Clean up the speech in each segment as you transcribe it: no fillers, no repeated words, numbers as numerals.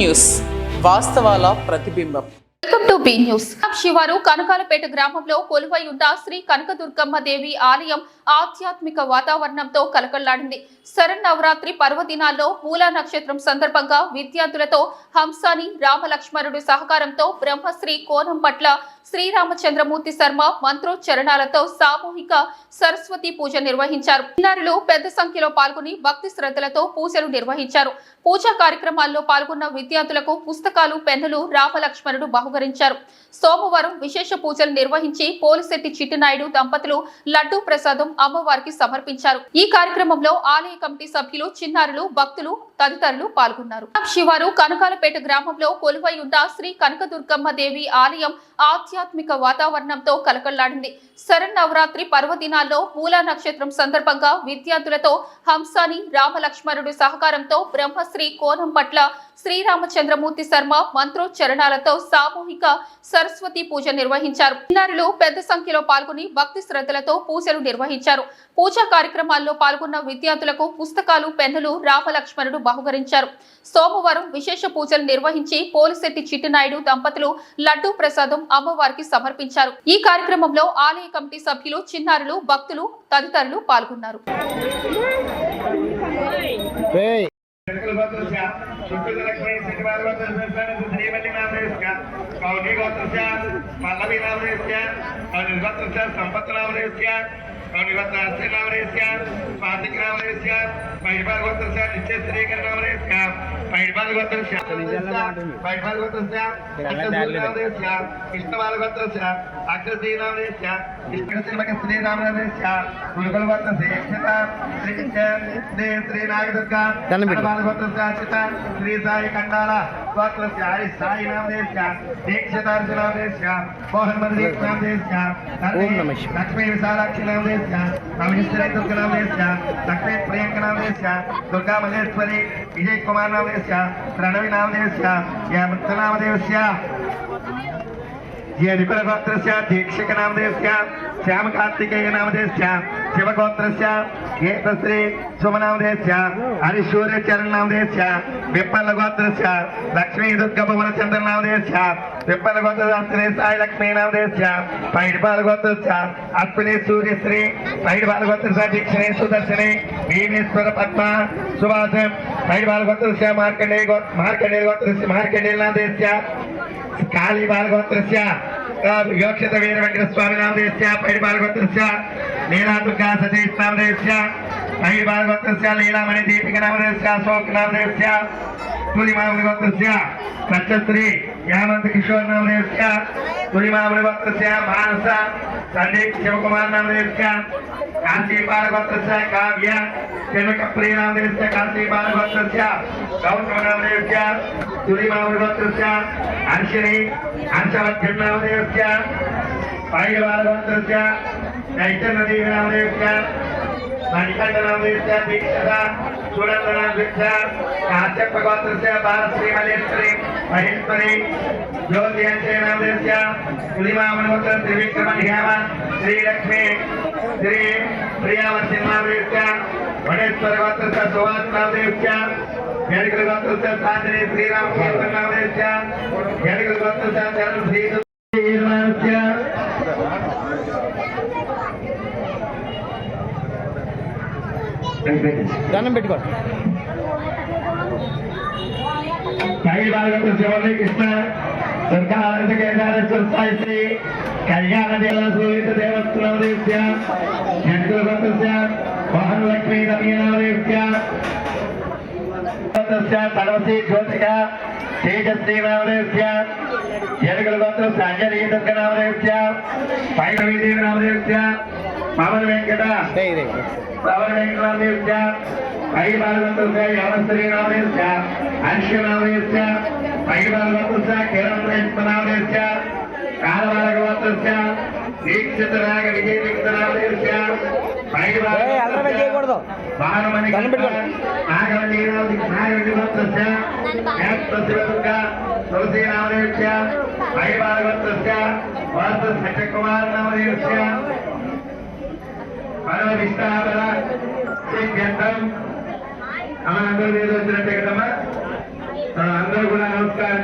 News, వాస్తవాల ప్రతిబింబం. Welcome to be news. శివారు కనకాలపేట గ్రామంలో కొలువై ఉన్న శ్రీ కనకదుర్గమ్మ దేవి ఆలయం ఆధ్యాత్మిక వాతావరణంతో కలకల్లాడింది. శరన్నవరాత్రి పర్వదినాల్లో మూలా నక్షత్రం సందర్భంగా విద్యార్థులతో హంసాని రామలక్ష్మణుడు సహకారంతో బ్రహ్మశ్రీ కోనం పట్ల శ్రీరామచంద్రమూర్తి శర్మ మంత్రోచ్చరణాలతో సామూహిక సరస్వతి పూజ నిర్వహించారు. చిన్నారులు పెద్ద సంఖ్యలో పాల్గొని భక్తి శ్రద్ధలతో పూజలు నిర్వహించారు. పూజా కార్యక్రమాల్లో పాల్గొన్న విద్యార్థులకు పుస్తకాలు, పెన్నులు రామలక్ష్మణుడు బహుకరించారు. సోమవారం విశేష పూజలు నిర్వహించి పోలిశెట్టి చిట్టినాయుడు దంపతులు లడ్డూ ప్రసాదం అమ్మవారికి సమర్పించారు. ఈ కార్యక్రమంలో ఆలయ కమిటీ సభ్యులు, చిన్నారులు, భక్తులు తదితరులు పాల్గొన్నారు. శివారు కనకాలపేట గ్రామంలో కొలువై ఉన్న శ్రీ కనకదుర్గమ్మ దేవి ఆలయం ఆధ్యాత్మిక వాతావరణంతో కలకల్లాడింది. శరన్నవరాత్రి పర్వదినాల్లో మూలా నక్షత్రం సందర్భంగా విద్యార్థులతో హంసాని రామలక్ష్మణుడు సహకారంతో బ్రహ్మశ్రీ కోనం పట్ల శ్రీరామచంద్రమూర్తి శర్మ మంత్రోచ్చరణాలతో సామూహిక సరస్వతి పూజ నిర్వహించారు. చిన్నారులు పెద్ద సంఖ్యలో పాల్గొని భక్తి శ్రద్ధలతో పూజలు నిర్వహించారు. పూజా కార్యక్రమాల్లో పాల్గొన్న విద్యార్థులకు పుస్తకాలు, పెన్నులు రామలక్ష్మణుడు బహుకరించారు. సోమవారం విశేష పూజలు నిర్వహించి పోలిశెట్టి చిట్టినాయుడు దంపతులు లడ్డూ ప్రసాదం అమ్మవారికి సమర్పించారు. ఈ కార్యక్రమంలో ఆలయ కమిటీ సభ్యులు, చిన్నారులు, భక్తులు తదితరులు పాల్గొన్నారు. श्री साई कंडाला गोत्र से हरि साई नाम देश का दीक्षितार्थ नाम देश का मोहन मंदिर नाम देश का लक्ष्मी विशालाक्षी नाम देश का रामेश्वरी दुर्गा नाम देश का लक्ष्मी प्रियंका नाम देश का दुर्गा मल्लेश्वरी विजय कुमार नाम देश का प्रणवी नाम देश का यह मुक्त नाम देश का ये निकुल गोत्र से दीक्षक नाम देश का श्याम कार्तिकेय नाम देश का शिव गोत्र से श्री शुभ नाम देश का हरिशूर्य चरण नाम देश का विपल गोत्र से लक्ष्मी दुर्गा भवन चंद्र नाम देश का विपल गोत्र साई लक्ष्मी नाम देश का पैडपाल गोत्र से अश्विनी सूर्य श्री पैडपाल गोत्र से दीक्षिणी सुदर्शनी भीमेश्वर पद्मा सुभाषम पैडपाल गोत्र से मार्कंडेय गोत्र से मार्कंडेय नाम देश का काली बाल गोत्र से योक्षित वीर वेंकट स्वामी नाम देश का पैडपाल गोत्र से लीला दुर्गा सतीश नाम देश का पैडपाल गोत्र से लीलामणि दीपिका नाम देश का अशोक नाम देश का तुलिमावली गोत्र से सच्चश्री हेमंत किशोर नाम देश का तुलिमावली गोत्र से मानसा संदीप शिवकुमार नाम देश का काशीपाल गोत्र से काव्या प्रिय नाम देश से काशीपाल गोत्र से गौतम नाम देश का तुलिमावली गोत्र से हर्षिणी हर्षवर्धन नाम देश का पैडपाल गोत्र से चैतन्य देवी नाम देश का मणिकंठ नाम देश का दीक्षिता सुनंद नाम देश का काश्यप गोत्र से बालश्री मल्लेश्वरी महेश्वरी ज्योति नाम देश का तुलिमावली गोत्र त्रिविक्रम हेमा श्री लक्ष्मी श्री प्रियावती नाम देश का वनेश्वर गोत्र से सुभाष नाम देश का यड़गल गोत्र से साधनी श्रीराम कीर्तन नाम देश का यड़गल गोत्र से चरण श्री దండం పెట్టుకోండి. कृष्ण सरकार श्री कल्याण देवसूरित देवस्त्र मोहन लक्ष्मी नवीन तनवसी ज्योतिका तेजस्वी नामदेव्य यड़गल गोत्र संजय दुर्गा नामदेव्य पैरवी देवी नामदेव्य पवन वेंकट नामदेव्य पैडपाल गोत्र से यमश्री नामदेव्य हर्ष नामदेव्य पैडपाल गोत्र से किरण नामदेव्य कालवाल गोत्र से दीक्षित नाग विजय नामदेव्य पैडपाल भानुमणि नागवल्ली गोत्र से दुर्गा तुलसी नामदेव्य पैडपाल गोत्र से सत्य कुमार नामदेव्य परमनिष्ठाबल सिद्ध्यर्थम అమ్మ అందరూ ఏదో వచ్చినట్టే కదమ్మా అందరూ కూడా నమస్కారం.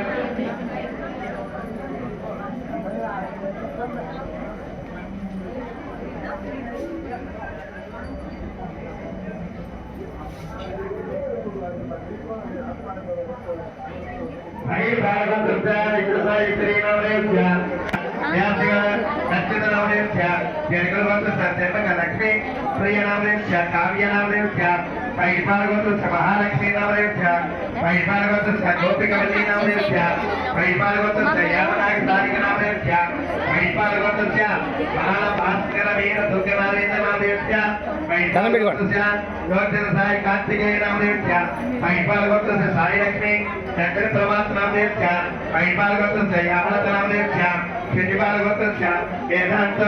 లక్ష్మీ ప్రియ నామదేశ్య కావ్య నామదేశ్య పైపాలగోత్ర మహాలక్ష్మీ నామదేశ్య పైపాలగోత్ర గోపికవల్లి నామదేశ్య పైపాలగోత్ర యామనాగ సారిక నామదేశ్య పైపాలగోత్ర మహాన భాస్కర వీర దుర్గనారేంద్ర నామదేశ్య పైపాలగోత్ర గోత్ర సాయి కార్తికేయ నామదేశ్య పైపాలగోత్ర సాయి లక్ష్మి శంకర ప్రమాత్ నామదేశ్య పైపాలగోత్ర యామనత నామదేశ్య శక్తిపాలగోత్ర వేదాంత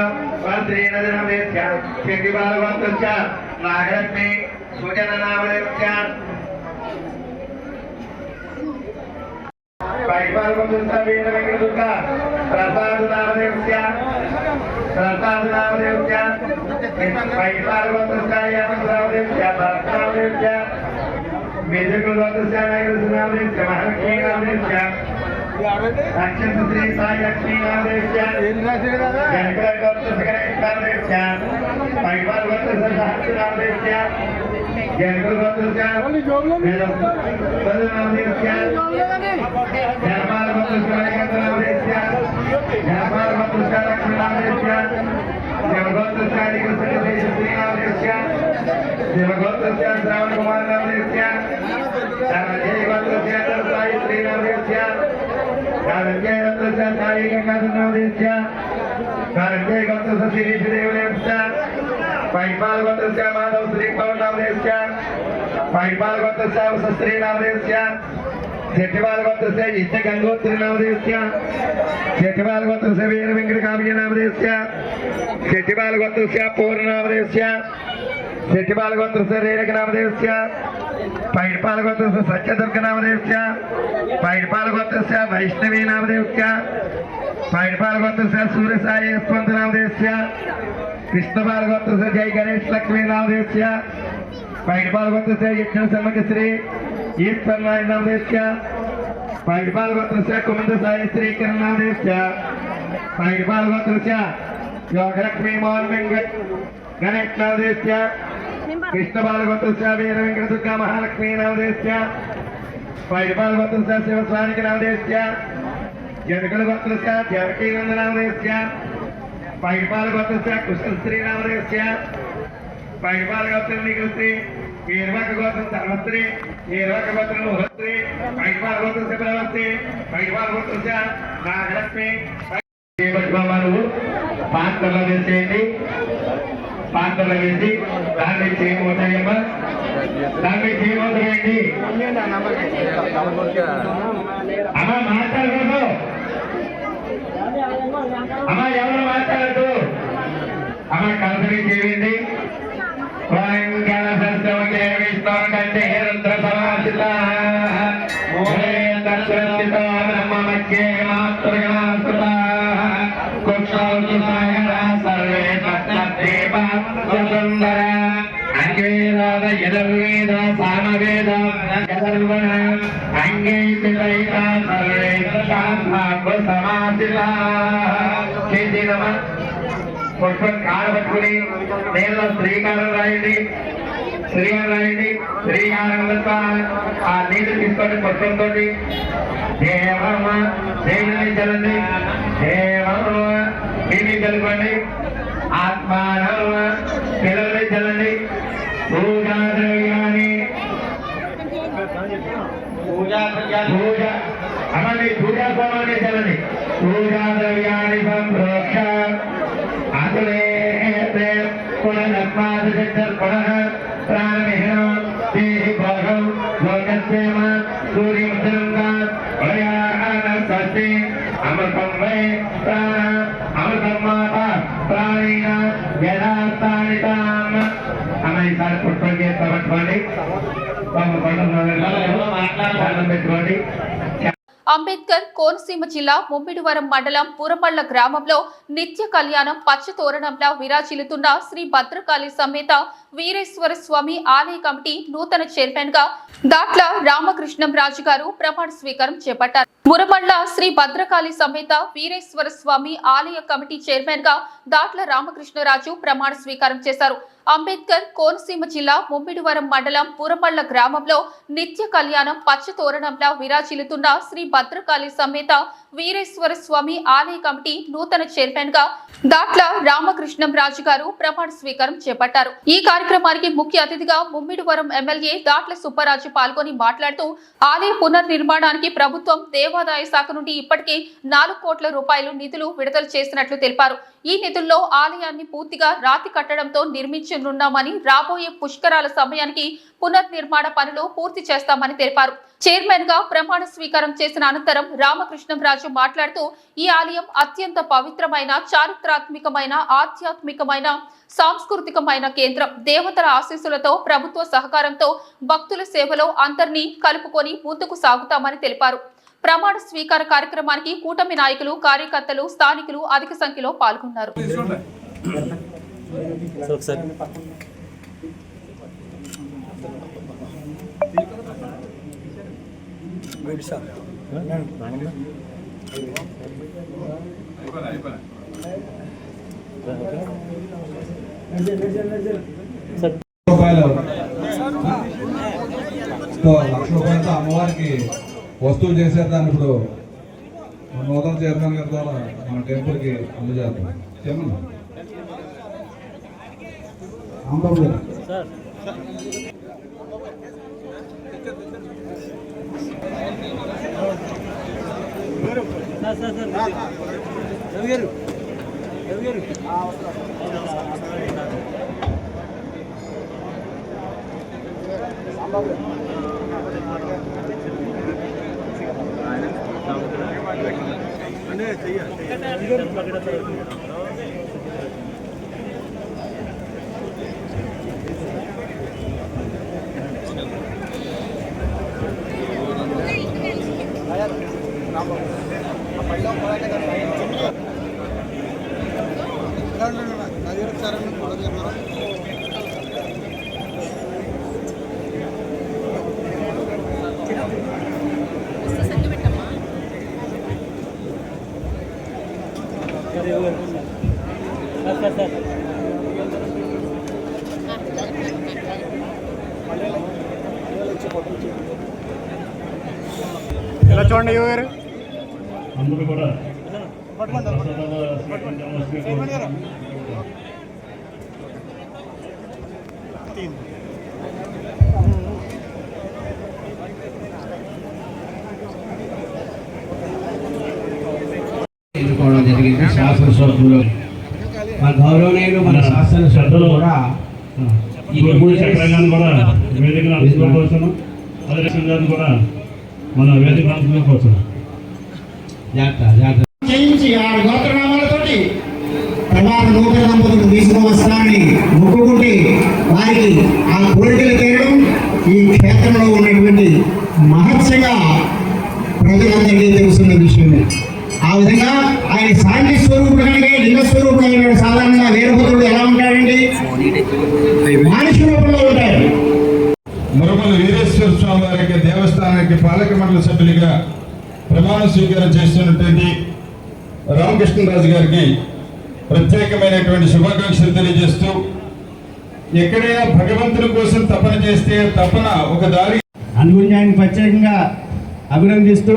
శ్రీనద నామదేశ్య శక్తిపాలగోత్ర నాగలక్ష్మి సుజన నామదేశ్య పైపాలగోత్ర వీర వెంకటదుర్గ ప్రసాద నామదేశ్య ప్రసాద నామదేశ్య పైపాలగోత్ర నామదేశ్య భర్త నామదేశ్య విజయగోత్ర నామదేశ్య మహాలక్ష్మి నామదేశ్య అక్షర శ్రీ సాయి లక్ష్మీ నామదేశ్య జనకర గోత్ర గణేష్ నామదేశ్య పైపాల గోత్ర సహస్ర నామదేశ్య జనకర గోత్ర నామదేశ్య జనపాల గోత్ర గణేష్ నామదేశ్య జనపాల గోత్ర లక్ష్మీ నామదేశ్య శివగోత్ర శ్రీ నామదేశ్య శివగోత్ర శ్రావణ కుమార్ నామదేశ్య గోత్ర సాయి శ్రీ నామదేశ్య కారంజయ గోత్ర సాయి గంగాధర నామదేశ్య కారంజయ గోత్ర శ్రీదేవి నామదేశ్య పైపాల గోత్ర మాధవ శ్రీ పవన్ నామదేశ్య పైపాల గోత్ర శ్రీ నామదేశ్య శెట్టిపాల గోత్ర ఇష్ట గంగోత్రి నామదేశ్య శెట్టిపాల గోత్ర వీర వెంకట కావ్య నామదేశ్య శెట్టిపాల గోత్ర పూర్ణ నామదేశ్య శెట్టిపాల గోత్ర రేణక నామదేశ్య పైడిపాల గోత్ర సత్యదుర్గ నామదేశ్య పైడిపాల గోత్ర వైష్ణవీ నామదేశ్య పైడిపాల గోత్ర సూర్య సాయి యశ్వంత నామదేశ్య కృష్ణపాల గోత్ర జై గణేష్ లక్ష్మీ నామదేశ్య పైడిపాల గోత్ర యజ్ఞ సమ్మకశ్రీ ఈశ్వర్ నాయ నామదేశ్య పైడిపాల గోత్ర కుమంద సాయి శ్రీ కిరణ్ నామదేశ్య పైడిపాల గోత్ర యోగలక్ష్మీ మోహన్ వెంకట్ గణేష్ నామదేశ్య కృష్ణపాల గోత్ర వీర వెంకట దుర్గా మహాలక్ష్మీ నామదేశ్య పైడిపాల గోత్ర శివస్వామిక నామదేశ్య జనకల గోత్ర దేవకీ నంద నామదేశ్య పైడిపాల గోత్ర కృష్ణశ్రీ నామదేశ్య పైడిపాల గోత్ర నిఖిలశ్రీ వీరవక గోత్ర సర్వశ్రీ వీరవక గోత్ర ముహస్త్రీ పైడిపాల గోత్ర శివరవశ్రీ పైడిపాల గోత్ర నాగలక్ష్మి పాత్రలో వేసేయండి పాత్రలో వేసి దాన్ని చేయమవుతాయమ్మా దాన్ని చేయమవుతాయండి అమ్మా మాట్లాడకూడదు అమ్మా ఎవరు మాట్లాడద్దు అమ్మ కల్పని చేయండి విష్ణుకంటే రుద్ర సమాసిత బ్రహ్మ మధ్యే మాతృగణాస్కృత సర్వే సుందర అంగేద యదర్వేద సామవేద యదర్వణ అంగే సర్వే సమాసిత పుష్పం కాడబట్టుకుని నేలలో శ్రీకారం రాయండి శ్రీకారం రాయండి శ్రీకారం ఆ నీళ్ళు తీసుకొని పుష్పంతో దేవమ్మ దేవుని చల్లండి దేవమ్మ నీళ్ళు చల్లుకోండి ఆత్మానమ్మ పిల్లల్ని చల్లండి పూజా ద్రవ్యాన్ని పూజ అమ్మని పూజా సామాన్ని చల్లండి పూజా ద్రవ్యాన్ని సంప్రోక్ష అతులే పునః ప్రాణమిహం దేహి భోగం లోకస్యేమ సూర్యముద్రంగా అమృతం వై ప్రాణ అమృతం మాత ప్రాణీన యథాస్థానితాం అమ్మ ఈసారి పుట్టుకే పట్టుకోండి పెట్టుకోండి అంబేద్కర్ కోనసీమ జిల్లా ముమ్మిడివరం మండలం పురమళ్ల గ్రామంలో నిత్య కళ్యాణం పచ్చ తోరణంలా విరాజిల్లుతున్న శ్రీ భద్రకాళి సమేత వీరేశ్వర స్వామి ఆలయ కమిటీ నూతన చైర్మన్ గా దాట్ల రామకృష్ణం రాజు గారు ప్రమాణ స్వీకారం చేపట్టారు. మురమళ్ల శ్రీ భద్రకాళి సమేత వీరేశ్వర స్వామి ఆలయ కమిటీ చైర్మన్ గా దాట్ల రామకృష్ణరాజు ప్రమాణ స్వీకారం చేశారు. అంబేద్కర్ కోనసీమ జిల్లా ముమ్మిడివరం మండలం పురమళ్ల గ్రామంలో నిత్య కళ్యాణం పచ్చ తోరణంలా విరాజిల్లుతున్న శ్రీ భద్రకాళి సమేత వీరేశ్వర స్వామి ఆలయ కమిటీ నూతన చైర్మన్ గా దాట్ల రామకృష్ణం రాజు గారు ప్రమాణ స్వీకారం చేపట్టారు. ఈ కార్యక్రమానికి ముఖ్య అతిథిగా ముమ్మిడివరం ఎమ్మెల్యే దాట్ల సుబ్బరాజు పాల్గొని మాట్లాడుతూ ఆలయ పునర్నిర్మాణానికి ప్రభుత్వం దేవాదాయ శాఖ నుండి ఇప్పటికే 4 కోట్ల రూపాయలు నిధులు విడుదల చేసినట్లు తెలిపారు. ఈ నిధుల్లో ఆలయాన్ని పూర్తిగా రాతి కట్టడంతో నిర్మించనున్నామని, రాబోయే పుష్కరాల సమయానికి పునర్నిర్మాణ పనులు పూర్తి చేస్తామని తెలిపారు. చైర్మన్ గా ప్రమాణ స్వీకారం చేసిన అనంతరం రామకృష్ణంరాజు మాట్లాడుతూ ఈ ఆలయం అత్యంత పవిత్రమైన, చారిత్రాత్మకమైన, ఆధ్యాత్మికమైన, సాంస్కృతికమైన కేంద్రం. దేవతల ఆశీస్సులతో, ప్రభుత్వ సహకారంతో భక్తుల సేవలో అందరినీ కలుపుకొని ముందుకు సాగుతామని తెలిపారు. ప్రమాణ స్వీకార కార్యక్రమానికి కూటమి నాయకులు, కార్యకర్తలు, స్థానికులు అధిక సంఖ్యలో పాల్గొన్నారు. రూపాయలతో అమ్మవారికి వస్తువులు చేసేదాన్ని ఇప్పుడు నూతన చైర్మన్ గారి ద్వారా మన టెంపుల్కి అందజేద్దాం. చెప్పండి ఇలా చూడండి గారు అందరూ కూడా ఎన్నుకోవడం జరిగింది. శాసనసభ్యులు మన గౌరవనీయులు, మన శాసనసభ్యులు కూడా చక్రంగా కూడా వేదికను అందుకోవచ్చును. అదే కూడా మన వేదిక అందుకోవచ్చు. చేయించి 6 గోత్రనామాలతోటి ప్రమాణ నూతన దంపతులకు తీసుకువస్తానని మొక్కుకుంటే వారికి ఆ కోరికలు తీరడం ఈ క్షేత్రంలో ఉన్నటువంటి మహత్యంగా ప్రజలందరికీ తెలుస్తున్న విషయమే. ఆ విధంగా ఆయన శాంతి స్వరూపుడు కంటే లింగ స్వరూపుడు అయిన సాధారణంగా వీరభద్రుడు ఎలా ఉంటాడండి? మనిషి రూపంలో ఉంటాడు. మురమల వీరేశ్వర స్వామి వారికి దేవస్థానానికి పాలక మండలి సభ్యులుగా ప్రమాణ స్వీకారం చేస్తున్నటువంటి రామకృష్ణరాజు గారికి ప్రత్యేకమైనటువంటి శుభాకాంక్షలు తెలియజేస్తూ, ఎక్కడైనా భగవంతుని కోసం తపన చేస్తే తపన ఒక దారి. అందుగురించి ఆయన ప్రత్యేకంగా అభినందిస్తూ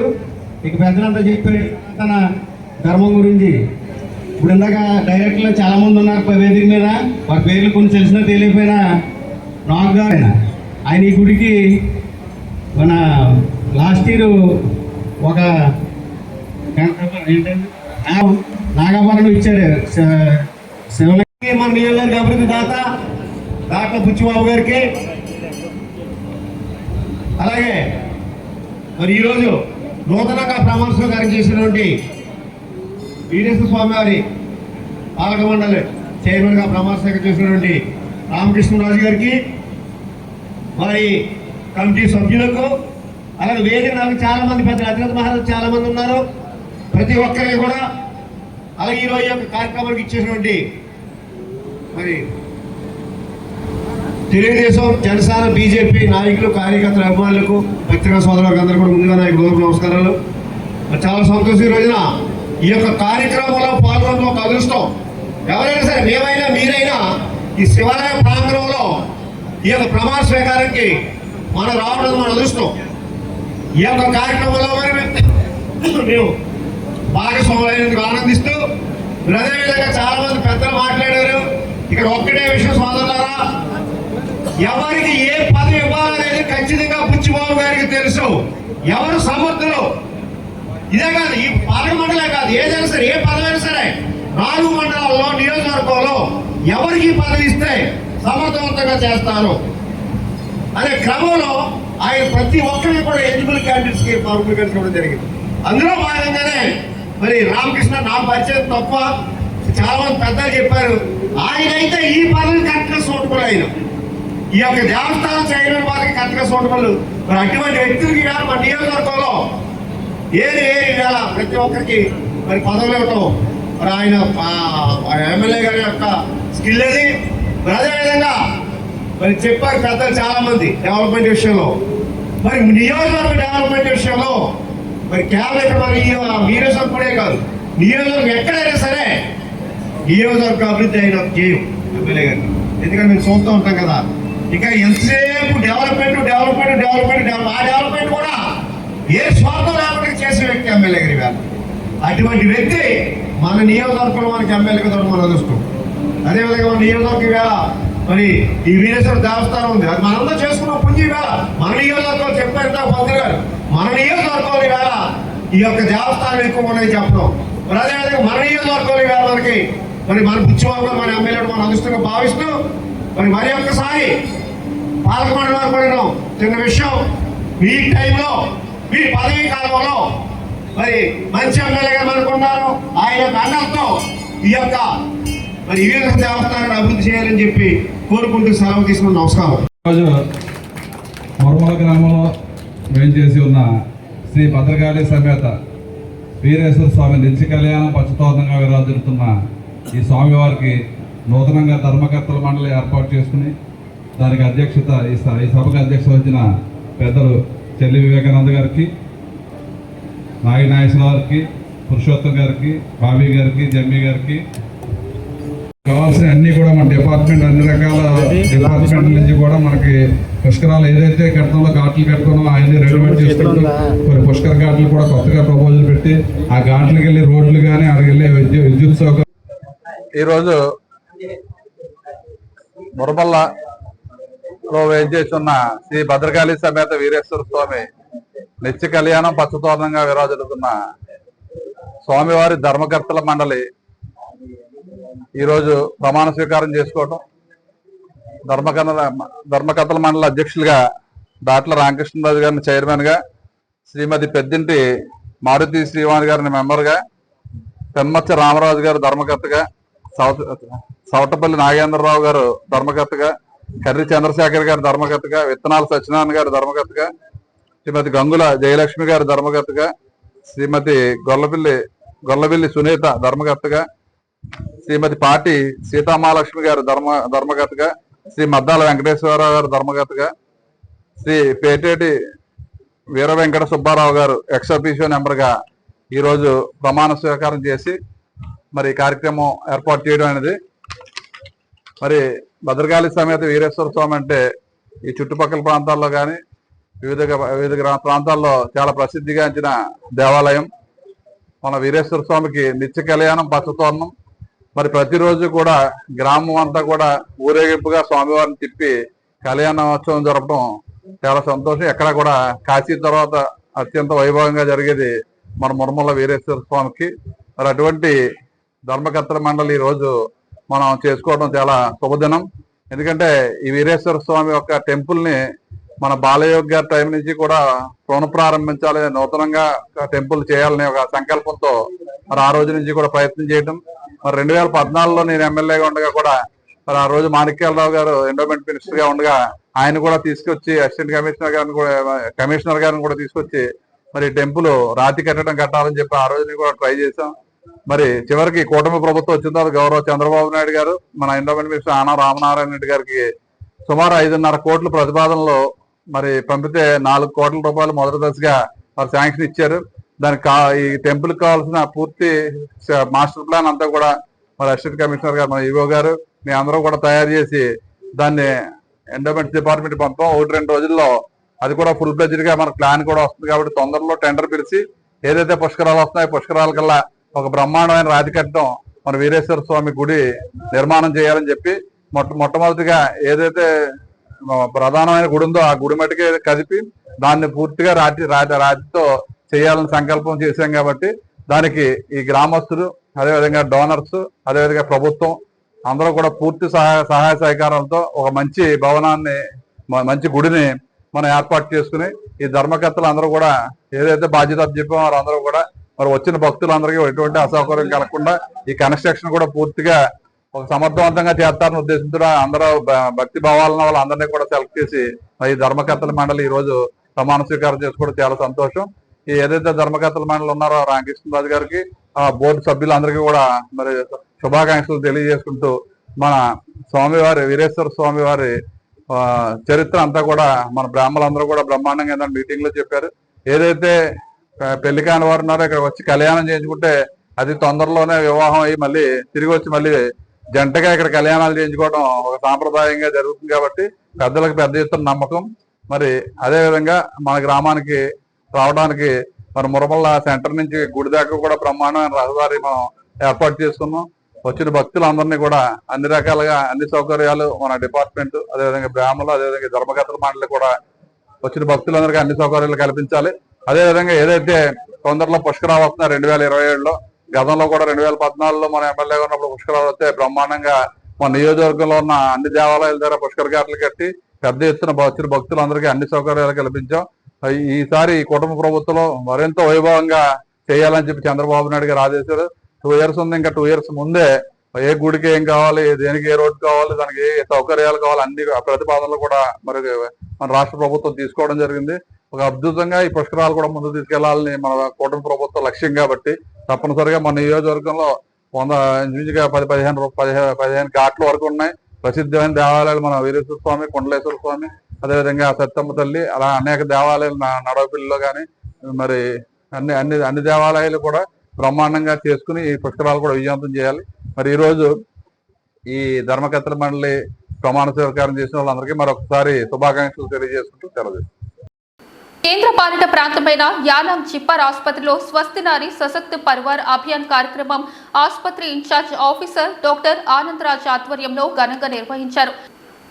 ఇక పెద్దలంతా చెప్పే తన ధర్మం గురించి ఇప్పుడు ఇందాక డైరెక్టర్లో చాలా మంది ఉన్నారు వేదిక మీద. వారి పేర్లు కొన్ని తెలిసినా తెలియకపోయినా నాకు ఆయన ఈ గుడికి మన లాస్ట్ ఇయర్ ఒక నాగాభరణం ఇచ్చాడు. శివలింగ మన నియోజకవర్గ అభివృద్ధి దాత దాట్ల బుచ్చిబాబు గారికి, అలాగే మరి ఈరోజు నూతనంగా ప్రమాణ స్వీకారం చేసినటువంటి వీరేశ్వర స్వామి వారి పాలక మండలి చైర్మన్గా ప్రమాణ స్వీకారం చేసినటువంటి రామకృష్ణరాజు గారికి, వారి కమిటీ సభ్యులకు, అలాగే వేదిక నాకు చాలా మంది పెద్దలు అధిరథ మహారాజు చాలా మంది ఉన్నారు. ప్రతి ఒక్కరికి కూడా అలాగే ఈరోజు యొక్క కార్యక్రమానికి ఇచ్చేసినటువంటి మరి తెలుగుదేశం, జనసేన, బీజేపీ నాయకులు, కార్యకర్తల, అభిమానులకు, పత్రికా సోదరులకు అందరూ కూడా ముందుగా నాకు నమస్కారాలు. చాలా సంతోషం. ఈ రోజున ఈ యొక్క కార్యక్రమంలో పాల్గొనడం ఒక అదృష్టం. ఎవరైనా సరే, మేమైనా మీరైనా ఈ శివాలయ ప్రాంగణంలో ఈ యొక్క ప్రమాణ స్వీకారానికి మనం రావడం మన అదృష్టం. ఈ యొక్క కార్యక్రమంలో మరి మేము భాగస్వాములైనందుకు ఆనందిస్తూ, అదేవిధంగా చాలా మంది పెద్దలు మాట్లాడారు. ఇక్కడ ఒక్కటే విషయం సోదరులారా, ఎవరికి ఏ పదవి ఇవ్వాలనేది ఖచ్చితంగా బుచ్చిబాబు గారికి తెలుసు. ఎవరు సమర్థులు, ఇదే కాదు ఈ పాలక మండలే కాదు, ఏదైనా సరే ఏ పదవైనా సరే 4 మండలాల్లో నియోజకవర్గంలో ఎవరికి పదవి ఇస్తే సమర్థవంతంగా చేస్తారు అనే క్రమంలో ఆయన ప్రతి ఒక్కరికి కూడా ఎలిజిబుల్ క్యాండిడేట్స్ కి పర్మిషన్ ఇవ్వడం జరిగింది. అందులో భాగంగానే మరి రామకృష్ణ నా పరిచయం తక్కువ, చాలా మంది పెద్దలు చెప్పారు. ఆయన అయితే ఈ పదవి కరెక్ట్గా సూటబుల్ అయిన ఈ యొక్క దేవస్థానం చైర్మన్ వారికి కరెక్ట్గా సూటబుల్. మరి అటువంటి వ్యక్తులకి కానీ మన నియోజకవర్గంలో ఏది వేళ ప్రతి ఒక్కరికి మరి పదవులు ఇవ్వటం మరి ఆయన ఎమ్మెల్యే గారి యొక్క స్కిల్ అది. మరి అదేవిధంగా మరి చెప్పారు పెద్దలు చాలా మంది డెవలప్మెంట్ విషయంలో, మరి నియోజకవర్గ డెవలప్మెంట్ విషయంలో మరి కేవలం ఇక్కడ మరి వీరేశ్వరపుడే కాదు, నియోజకవర్గం ఎక్కడైనా సరే నియోజకవర్గ అభివృద్ధి అయిన చేయం ఎమ్మెల్యే గారిని. ఎందుకంటే మేము చూస్తూ ఉంటాం కదా, ఇక ఎంతసేపు డెవలప్మెంట్ డెవలప్మెంట్ డెవలప్మెంట్ ఆ డెవలప్మెంట్ కూడా ఏ స్వార్థం లేకుండా చేసే వ్యక్తి ఎమ్మెల్యే గారి వేళ. అటువంటి వ్యక్తి మన నియోజకవర్గంలో మనకి ఎమ్మెల్యేగా దొరకడం మన అదృష్టం. అదేవిధంగా మన నియోజకవర్గం వేళ మరి ఈ వీరేశ్వర దేవస్థానం ఉంది, అది మనందరూ చేసుకున్న పుంజి వేళ మన నియోజకవర్గం చెప్పారు పంతులు గారు, మన నియోజకవర్గం వేళ ఈ యొక్క దేవస్థానం ఎక్కువ ఉన్నాయి చెప్పడం. మరి అదేవిధంగా మన నియోజకవర్గం వేళ మనకి మరి మన బుచ్చిబాబు మన ఎమ్మెల్యేలు మన అదృష్టంగా భావిస్తూ మరి ఒక్కసారి పాలక మండలి కూడా చిన్న విషయం, మీ టైంలో మీ పదవీ కాలంలో మరి మంచి ఎమ్మెల్యేగా మనకున్నారు. ఆయన యొక్క అన్నంతో ఈ యొక్క మరి ఈ విధంగా దేవస్థానాన్ని అభివృద్ధి చేయాలని చెప్పి కోరుకుంటూ సెలవు తీసుకుని నమస్కారం. ఈరోజు మురమల గ్రామంలో వేంచేసి ఉన్న శ్రీ భద్రకాళి సమేత వీరేశ్వర స్వామి నిత్య కళ్యాణం పచ్చతోరణంగా విరాజిల్లుతున్న ఈ స్వామివారికి నూతనంగా ధర్మకర్తల మండలి ఏర్పాటు చేసుకుని దానికి అధ్యక్షత ఈ సభకు అధ్యక్షత వచ్చిన పెద్దలు చెల్లి వివేకానంద గారికి, నాగి నాగేశ్వర గారికి, పురుషోత్తం గారికి, బాబీ గారికి, జమ్మి గారికి కావాల్సిన అన్ని కూడా మన డిపార్ట్మెంట్ అన్ని రకాల డిపార్ట్మెంట్ నుంచి కూడా మనకి పుష్కరాలు ఏదైతే కట్టడంలో ఘాట్లు కట్టుకున్నామో ఆయన్ని రెగ్యులేట్ చేసుకుంటూ కొన్ని పుష్కర ఘాట్లు కూడా కొత్తగా ప్రపోజల్ పెట్టి ఆ ఘాట్లకి వెళ్ళి రోడ్లు కానీ అక్కడికి వెళ్ళి విద్యుత్ సౌకర్యం. ఈరోజు మురమల్లలో వేంచేస్తున్న శ్రీ భద్రకాళి సమేత వీరేశ్వర స్వామి నిత్య కళ్యాణం పచ్చతోరణంగా విరాజిల్లుతున్న స్వామివారి ధర్మకర్తల మండలి ఈరోజు ప్రమాణ స్వీకారం చేసుకోవడం, ధర్మకర్తల మండలి అధ్యక్షులుగా దాట్ల రామకృష్ణరాజు గారిని చైర్మన్గా, శ్రీమతి పెద్దింటి మారుతి శ్రీవాణి గారిని మెంబర్గా, పెన్మచ్చ రామరాజు గారు ధర్మకర్తగా, సవటపల్లి నాగేంద్రరావు గారు ధర్మకర్తగా, కర్రి చంద్రశేఖర్ గారు ధర్మకర్తగా, విత్తనాల సత్యనారాయణ గారు ధర్మకర్తగా, శ్రీమతి గంగుల జయలక్ష్మి గారు ధర్మకర్తగా, శ్రీమతి గొల్లబిల్లి సునీత ధర్మకర్తగా, శ్రీమతి పాటి సీతామహాలక్ష్మి గారు ధర్మకర్తగా, శ్రీ మద్దాల వెంకటేశ్వరరావు గారు ధర్మకర్తగా, శ్రీ పేటేటి వీర వెంకట సుబ్బారావు గారు ఎక్స్ అఫీషియో నెంబర్గా ఈరోజు ప్రమాణ స్వీకారం చేసి మరి కార్యక్రమం ఏర్పాటు చేయడం అనేది. మరి భద్రకాళి సమేత వీరేశ్వర స్వామి అంటే ఈ చుట్టుపక్కల ప్రాంతాల్లో కానీ వివిధ ప్రాంతాల్లో చాలా ప్రసిద్ధిగాంచిన దేవాలయం. మన వీరేశ్వర స్వామికి నిత్య కళ్యాణం పచ్చతోరణం. మరి ప్రతిరోజు కూడా గ్రామం అంతా కూడా ఊరేగింపుగా స్వామివారిని తిప్పి కళ్యాణోత్సవం జరపడం చాలా సంతోషం. ఎక్కడ కూడా కాశీ తర్వాత అత్యంత వైభవంగా జరిగేది మన మురమల్ల వీరేశ్వర స్వామికి. మరి అటువంటి ధర్మకర్తల మండలి ఈ రోజు మనం చేసుకోవడం చాలా శుభదినం. ఎందుకంటే ఈ వీరేశ్వర స్వామి యొక్క టెంపుల్ ని మన బాలయోగి గారి టైం నుంచి కూడా పునఃప్రారంభించాలి, నూతనంగా టెంపుల్ చేయాలనే ఒక సంకల్పంతో మరి ఆ రోజు నుంచి కూడా ప్రయత్నం చేయడం. మరి 2014లో నేను ఎమ్మెల్యేగా ఉండగా కూడా మరి ఆ రోజు మాణిక్యాలరావు గారు ఎండోమెంట్ మినిస్టర్ గా ఉండగా ఆయన కూడా తీసుకొచ్చి అసిస్టెంట్ కమిషనర్ గారిని కూడా తీసుకొచ్చి మరి టెంపుల్ రాతి కట్టాలని చెప్పి ఆ రోజుని కూడా ట్రై చేశాం. మరి చివరికి కూటమి ప్రభుత్వం వచ్చిన తర్వాత గౌరవ చంద్రబాబు నాయుడు గారు మన ఎండోమెంట్ మినిస్టర్ ఆనం రామనారాయణ రెడ్డి గారికి సుమారు 5.5 కోట్ల ప్రతిపాదనలో మరి పంపితే 4 కోట్ల రూపాయలు మొదటి దశగా మరి శాంక్షన్ ఇచ్చారు. దానికి ఈ టెంపుల్ కావాల్సిన పూర్తి మాస్టర్ ప్లాన్ అంతా కూడా మరి అసిస్టెంట్ కమిషనర్ గారు మన ఈవో గారు మీ అందరూ కూడా తయారు చేసి దాన్ని ఎండోమెంట్స్ డిపార్ట్మెంట్ పంపాం. 1-2 రోజుల్లో అది కూడా ఫుల్ ఫ్లెడ్జ్డ్ గా మన ప్లాన్ కూడా వస్తుంది కాబట్టి తొందరలో టెండర్ పిలిచి ఏదైతే పుష్కరాలు వస్తున్నాయో పుష్కరాల కల్లా ఒక బ్రహ్మాండమైన రాతి కట్టడం మన వీరేశ్వర స్వామి గుడి నిర్మాణం చేయాలని చెప్పి మొట్టమొదటిగా ఏదైతే ప్రధానమైన గుడి ఉందో ఆ గుడి మటుకే కదిపి దాన్ని పూర్తిగా రాతితో చేయాలని సంకల్పం చేశాం. కాబట్టి దానికి ఈ గ్రామస్తులు, అదేవిధంగా డోనర్స్, అదేవిధంగా ప్రభుత్వం అందరూ కూడా పూర్తి సహాయ సహకారాలతో ఒక మంచి భవనాన్ని, మంచి గుడిని మనం ఏర్పాటు చేసుకుని ఈ ధర్మకర్తలు అందరూ కూడా ఏదైతే బాధ్యత చెప్పామో వారందరూ కూడా మరి వచ్చిన భక్తులందరికీ ఎటువంటి అసౌకర్యం కలగకుండా ఈ కన్స్ట్రక్షన్ కూడా పూర్తిగా ఒక సమర్థవంతంగా చేస్తారని ఉద్దేశంతో అందరూ భక్తి భావాలను వాళ్ళందరినీ కూడా సెలెక్ట్ చేసి ఈ ధర్మకర్తల మండలి ఈ రోజు ప్రమాణ స్వీకారం చేసుకోవడం చాలా సంతోషం. ఈ ఏదైతే ధర్మకర్తల మండలి ఉన్నారో రామకృష్ణరాజు గారికి, ఆ బోర్డు సభ్యులందరికీ కూడా మరి శుభాకాంక్షలు తెలియజేసుకుంటూ మన స్వామివారి వీరేశ్వర స్వామి వారి చరిత్ర అంతా కూడా మన బ్రాహ్మణులందరూ కూడా బ్రహ్మాండంగా మీటింగ్ లో చెప్పారు. ఏదైతే పెళ్లి కాని వారు ఉన్నారో ఇక్కడ వచ్చి కళ్యాణం చేయించుకుంటే అది తొందరలోనే వివాహం అయ్యి మళ్ళీ తిరిగి వచ్చి మళ్ళీ జంటగా ఇక్కడ కళ్యాణాలు చేయించుకోవడం ఒక సాంప్రదాయంగా జరుగుతుంది. కాబట్టి పెద్దలకు పెద్ద ఎత్తున నమ్మకం. మరి అదే విధంగా మన గ్రామానికి రావడానికి మరి మురమల్ల సెంటర్ నుంచి గుడి దాకా కూడా బ్రహ్మాండమైన రహదారి మనం ఏర్పాటు చేసుకున్నాం. వచ్చిన భక్తులందరినీ కూడా అన్ని రకాలుగా అన్ని సౌకర్యాలు మన డిపార్ట్మెంట్, అదేవిధంగా బ్రాహ్మణులు, అదేవిధంగా ధర్మకర్తల మండలి కూడా వచ్చిన భక్తులందరికీ అన్ని సౌకర్యాలు కల్పించాలి. అదేవిధంగా ఏదైతే తొందరలో పుష్కరాలు వస్తున్నాయి 2027లో, గతంలో కూడా 2014లో మన ఎమ్మెల్యే ఉన్నప్పుడు పుష్కరాలు వస్తే బ్రహ్మాండంగా మన నియోజకవర్గంలో ఉన్న అన్ని దేవాలయాల ద్వారా పుష్కర ఘాట్లు కట్టి పెద్ద ఎత్తున వచ్చిన భక్తులందరికీ అన్ని సౌకర్యాలు కల్పించాం. ఈసారి ఈ కుటుంబ ప్రభుత్వంలో మరింత వైభవంగా చేయాలని చెప్పి చంద్రబాబు నాయుడు గారు ఆదేశాలు. 2 years ఉంది, ఇంకా 2 years ముందే ఏ గుడికి ఏం కావాలి, దేనికి ఏ రోడ్డు కావాలి, దానికి ఏ సౌకర్యాలు కావాలి అన్ని ప్రతిపాదనలు కూడా మరి మన రాష్ట్ర ప్రభుత్వం తీసుకోవడం జరిగింది. ఒక అద్భుతంగా ఈ పుష్కరాలు కూడా ముందు తీసుకెళ్లాలని మన కూటమి ప్రభుత్వం లక్ష్యం. కాబట్టి తప్పనిసరిగా మన నియోజకవర్గంలో 10-15 ఘాట్ల వరకు ఉన్నాయి. ప్రసిద్ధమైన దేవాలయాలు మన వీరేశ్వర స్వామి, కొండలేశ్వర స్వామి, అదేవిధంగా సత్తమ్మ తల్లి, అలా అనేక దేవాలయాలు నడవపిల్లిలో కానీ మరి అన్ని దేవాలయాలు కూడా బ్రహ్మాండంగా చేసుకుని ఈ పుష్కరాలు కూడా విజయవంతం చేయాలి. మరి ఈ రోజు ఈ ధర్మకర్తల మండలి ప్రమాణ స్వీకారం చేసిన వాళ్ళందరికీ మరొకసారి శుభాకాంక్షలు తెలియజేసుకుంటూ సెలవు. కేంద్ర పాలిత ప్రాంతమైన యానాం చిప్పర్ ఆసుపత్రిలో స్వస్తి నారి సశక్త్ పరివార్ అభియాన్ కార్యక్రమం ఆసుపత్రి ఇన్ఛార్జ్ ఆఫీసర్ డాక్టర్ ఆనందరాజ్ ఆధ్వర్యంలో ఘనంగా నిర్వహించారు.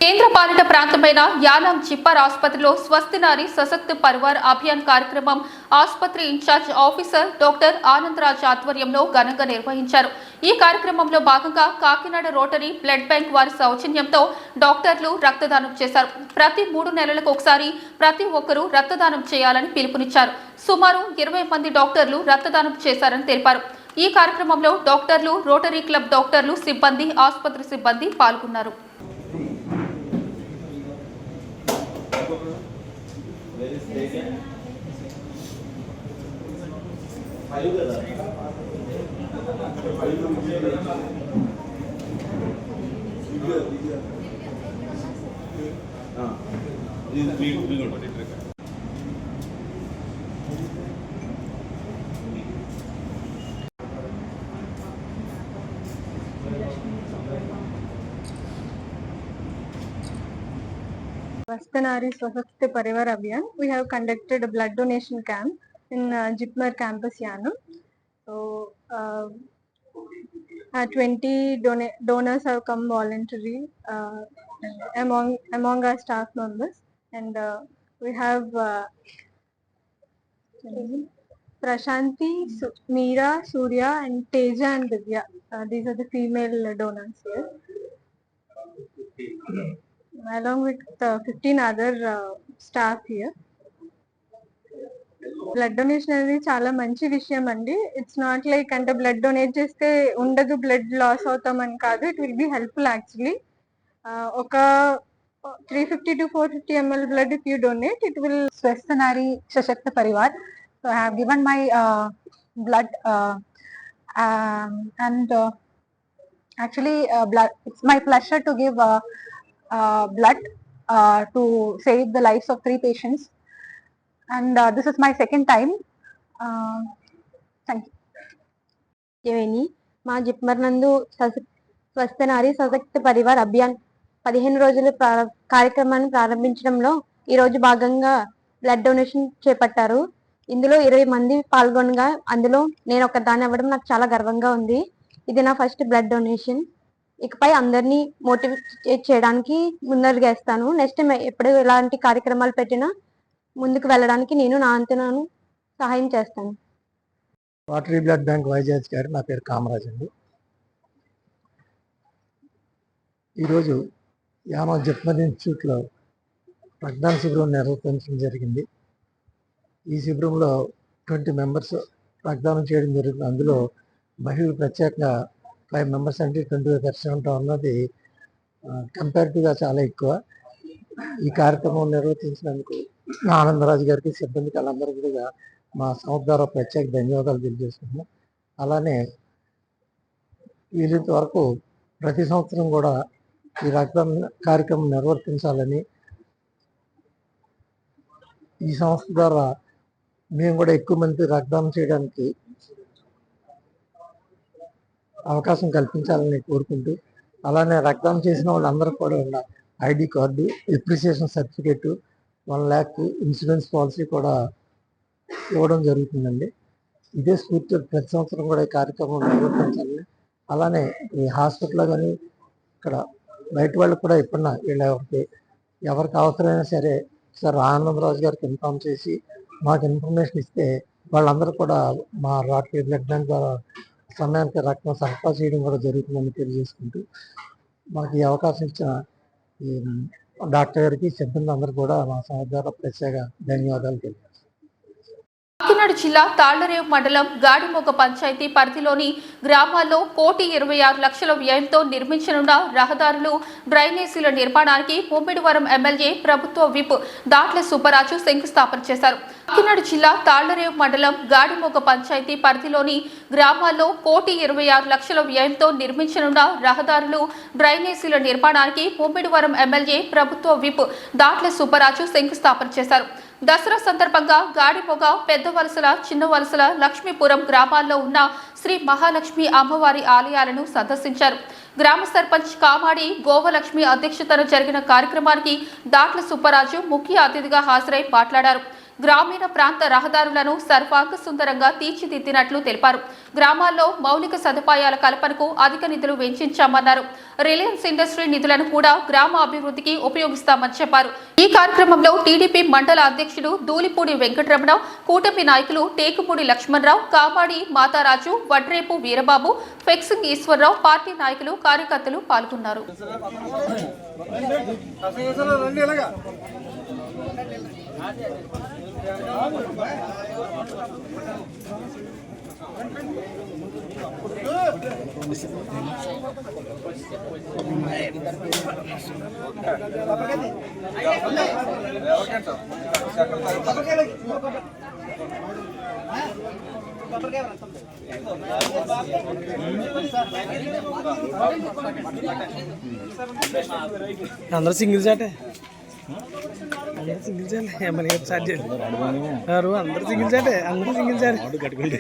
కేంద్ర పాలిత ప్రాంతమైన యానాం చిప్పర్ ఆసుపత్రిలో స్వస్తి నారి సశక్త్ పరివార్ అభియాన్ కార్యక్రమం ఆసుపత్రి ఇన్ఛార్జ్ ఆఫీసర్ డాక్టర్ ఆనందరాజ్ ఆధ్వర్యంలో ఘనంగా నిర్వహించారు. ఈ కార్యక్రమంలో భాగంగా కాకినాడ రోటరీ బ్లడ్ బ్యాంక్ వారి సౌజన్యంతో డాక్టర్లు రక్తదానం చేశారు. ప్రతి 3 నెలలకు ఒకసారి ప్రతి ఒక్కరూ రక్తదానం చేయాలని పిలుపునిచ్చారు. సుమారు 20 మంది డాక్టర్లు రక్తదానం చేశారని తెలిపారు. ఈ కార్యక్రమంలో డాక్టర్లు, రోటరీ క్లబ్ డాక్టర్లు, సిబ్బంది, ఆసుపత్రి సిబ్బంది పాల్గొన్నారు. Swasth Nari Swasth Parivar Abhiyan. We have conducted a blood donation camp in Jipmer campus, Yanam. So, 20 donors have come voluntarily among our staff members, and we have Prashanti, Meera, Surya, and Teja and Divya. These are the female donors here, along with 15 other staff here. Blood donation అనేది చాలా మంచి విషయం అండి. It's not like అంటే blood donate చేస్తే ఉండదు, blood loss అవుతామని కాదు. It will be helpful actually. 350 to 450 ml blood if you donate, it will. Swasth Nari Sashakta Parivar. So I have given my blood and actually blood. It's my pleasure to give blood to save the lives of 3 patients, and this is my second time. Thank you. ఏమేని మా జిప్మర్ నందు స్వస్థ నారీ సశక్త పరివార్ అభియాన్ 15 రోజుల కార్యక్రమాన్ని ప్రారంభించడంలో ఈ రోజు భాగంగా blood donation చేపట్టారు. ఇందులో 20 మంది పాల్గొనగా అందులో నేను ఒక దాన్ని అవ్వడం నాకు చాలా గర్వంగా ఉంది. ఇది నా ఫస్ట్ బ్లడ్ డొనేషన్. ఇకపై అందరినీ మోటివేట్ చేయడానికి ముందడుగేస్తాను. నెక్స్ట్ టైం ఎప్పుడు ఎలాంటి కార్యక్రమాలు పెట్టినా ముందుకు వెళ్ళడానికి నేను నా అంతనాను సహాయం చేస్తాను. వాటరీ బ్లడ్ బ్యాంక్ వైజాగ్ గారు, నా పేరు కామరాజ్ అండి. ఈరోజు యామ జిప్మర్ ఇన్స్టిట్యూట్లో రక్తదాన శిబిరం నిర్వహించడం జరిగింది. ఈ శిబిరంలో 20 మెంబర్స్ రక్తదానం చేయడం జరిగింది. అందులో మహిళలు ప్రత్యేకంగా 5 మెంబర్స్ అంటే 25% అన్నది కంపారిటివ్గా చాలా ఎక్కువ. ఈ కార్యక్రమం నిర్వర్తించినందుకు ఆనందరాజు గారికి, సిబ్బందికి వాళ్ళందరికీ కూడా మా సంస్థ ద్వారా ప్రత్యేక ధన్యవాదాలు తెలియజేస్తున్నాం. అలానే వీలైనంత వరకు ప్రతి సంవత్సరం కూడా ఈ రక్తదాన కార్యక్రమం నిర్వర్తించాలని ఈ సంస్థ ద్వారా మేము కూడా ఎక్కువ మంది రక్తదానం చేయడానికి అవకాశం కల్పించాలని కోరుకుంటూ, అలానే రక్తదానం చేసిన వాళ్ళందరూ కూడా ఉన్న ID card, appreciation certificate, 1 lakh insurance policy కూడా ఇవ్వడం జరుగుతుందండి. ఇదే స్ఫూర్తి ప్రతి సంవత్సరం కూడా ఈ కార్యక్రమం నిర్వర్తించాలని, అలానే ఈ హాస్పిటల్లో కానీ ఇక్కడ బయట వాళ్ళకి కూడా ఎప్పుడన్నా ఎవరికి అవసరమైనా సరే సార్ ఆనందరాజు గారికి ఇన్ఫార్మ్ చేసి మాకు ఇన్ఫర్మేషన్ ఇస్తే వాళ్ళందరూ కూడా మా వాటరీ బ్లడ్ బ్యాంక్ ద్వారా సమయానికి రక్తం సరఫరా చేయడం కూడా జరుగుతుందని తెలియజేసుకుంటూ, మాకు ఈ అవకాశం ఇచ్చిన ఈ డాక్టర్ గారికి, సిబ్బంది అందరూ కూడా మా సంస్థ ద్వారా ప్రత్యేక ధన్యవాదాలు తెలియజేస్తాను. కాకినాడ జిల్లా తాళ్లరేవు మండలం గాడిమొగ పంచాయతీ పరిధిలోని గ్రామాల్లో 1,26,00,000 వ్యయంతో నిర్మించనున్న రహదారులు, డ్రైనేజీల నిర్మాణానికి ముమ్మిడివరం ఎమ్మెల్యే ప్రభుత్వ విప్ దాట్ల సుబ్బరాజు శంకుస్థాపన చేశారు. కాకినాడ జిల్లా తాళ్లరేవు మండలం గాడిమొగ పంచాయతీ పరిధిలోని గ్రామాల్లో 1,26,00,000 వ్యయంతో నిర్మించనున్న రహదారులు, డ్రైనేజీల నిర్మాణానికి ముమ్మిడివరం ఎమ్మెల్యే ప్రభుత్వ విప్ దాట్ల సుబ్బరాజు శంకుస్థాపన చేశారు. దసరా సందర్భంగా గాడిమొగ, పెద్ద వలసల, చిన్న వలసల, లక్ష్మీపురం గ్రామాల్లో ఉన్న శ్రీ మహాలక్ష్మి అమ్మవారి ఆలయాలను సందర్శించారు. గ్రామ సర్పంచ్ కామాడి గోవలక్ష్మి అధ్యక్షతన జరిగిన కార్యక్రమానికి దాట్ల సుబ్బరాజు ముఖ్య అతిథిగా హాజరై మాట్లాడారు. గ్రామీణ ప్రాంత రహదారులను సర్వాంగ సుందరంగా తీర్చిదిద్దినట్లు తెలిపారు. గ్రామాల్లో మౌలిక సదుపాయాల కల్పనకు అధిక నిధులు వెచ్చించామన్నారు. రిలయన్స్ ఇండస్ట్రీ నిధులను కూడా గ్రామ అభివృద్ధికి ఉపయోగిస్తామని చెప్పారు. ఈ కార్యక్రమంలో టీడీపీ మండల అధ్యక్షుడు దూలిపూడి వెంకటరమణ, కూటమి నాయకులు టేకుపూడి లక్ష్మణరావు, కామాడి మాతారాజు, వడ్రేపు వీరబాబు, ఫెక్సింగ్ ఈశ్వరరావు, పార్టీ నాయకులు, కార్యకర్తలు పాల్గొన్నారు. అందరూ సింగిల్ చాటే, అందరూ సింగిల్ చాటే, ఏమని చాట్ చేయాలి, అందరూ సింగిల్ చాటే, అందరూ సింగిల్ చాటే కట్టుకుంటే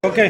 ఓకే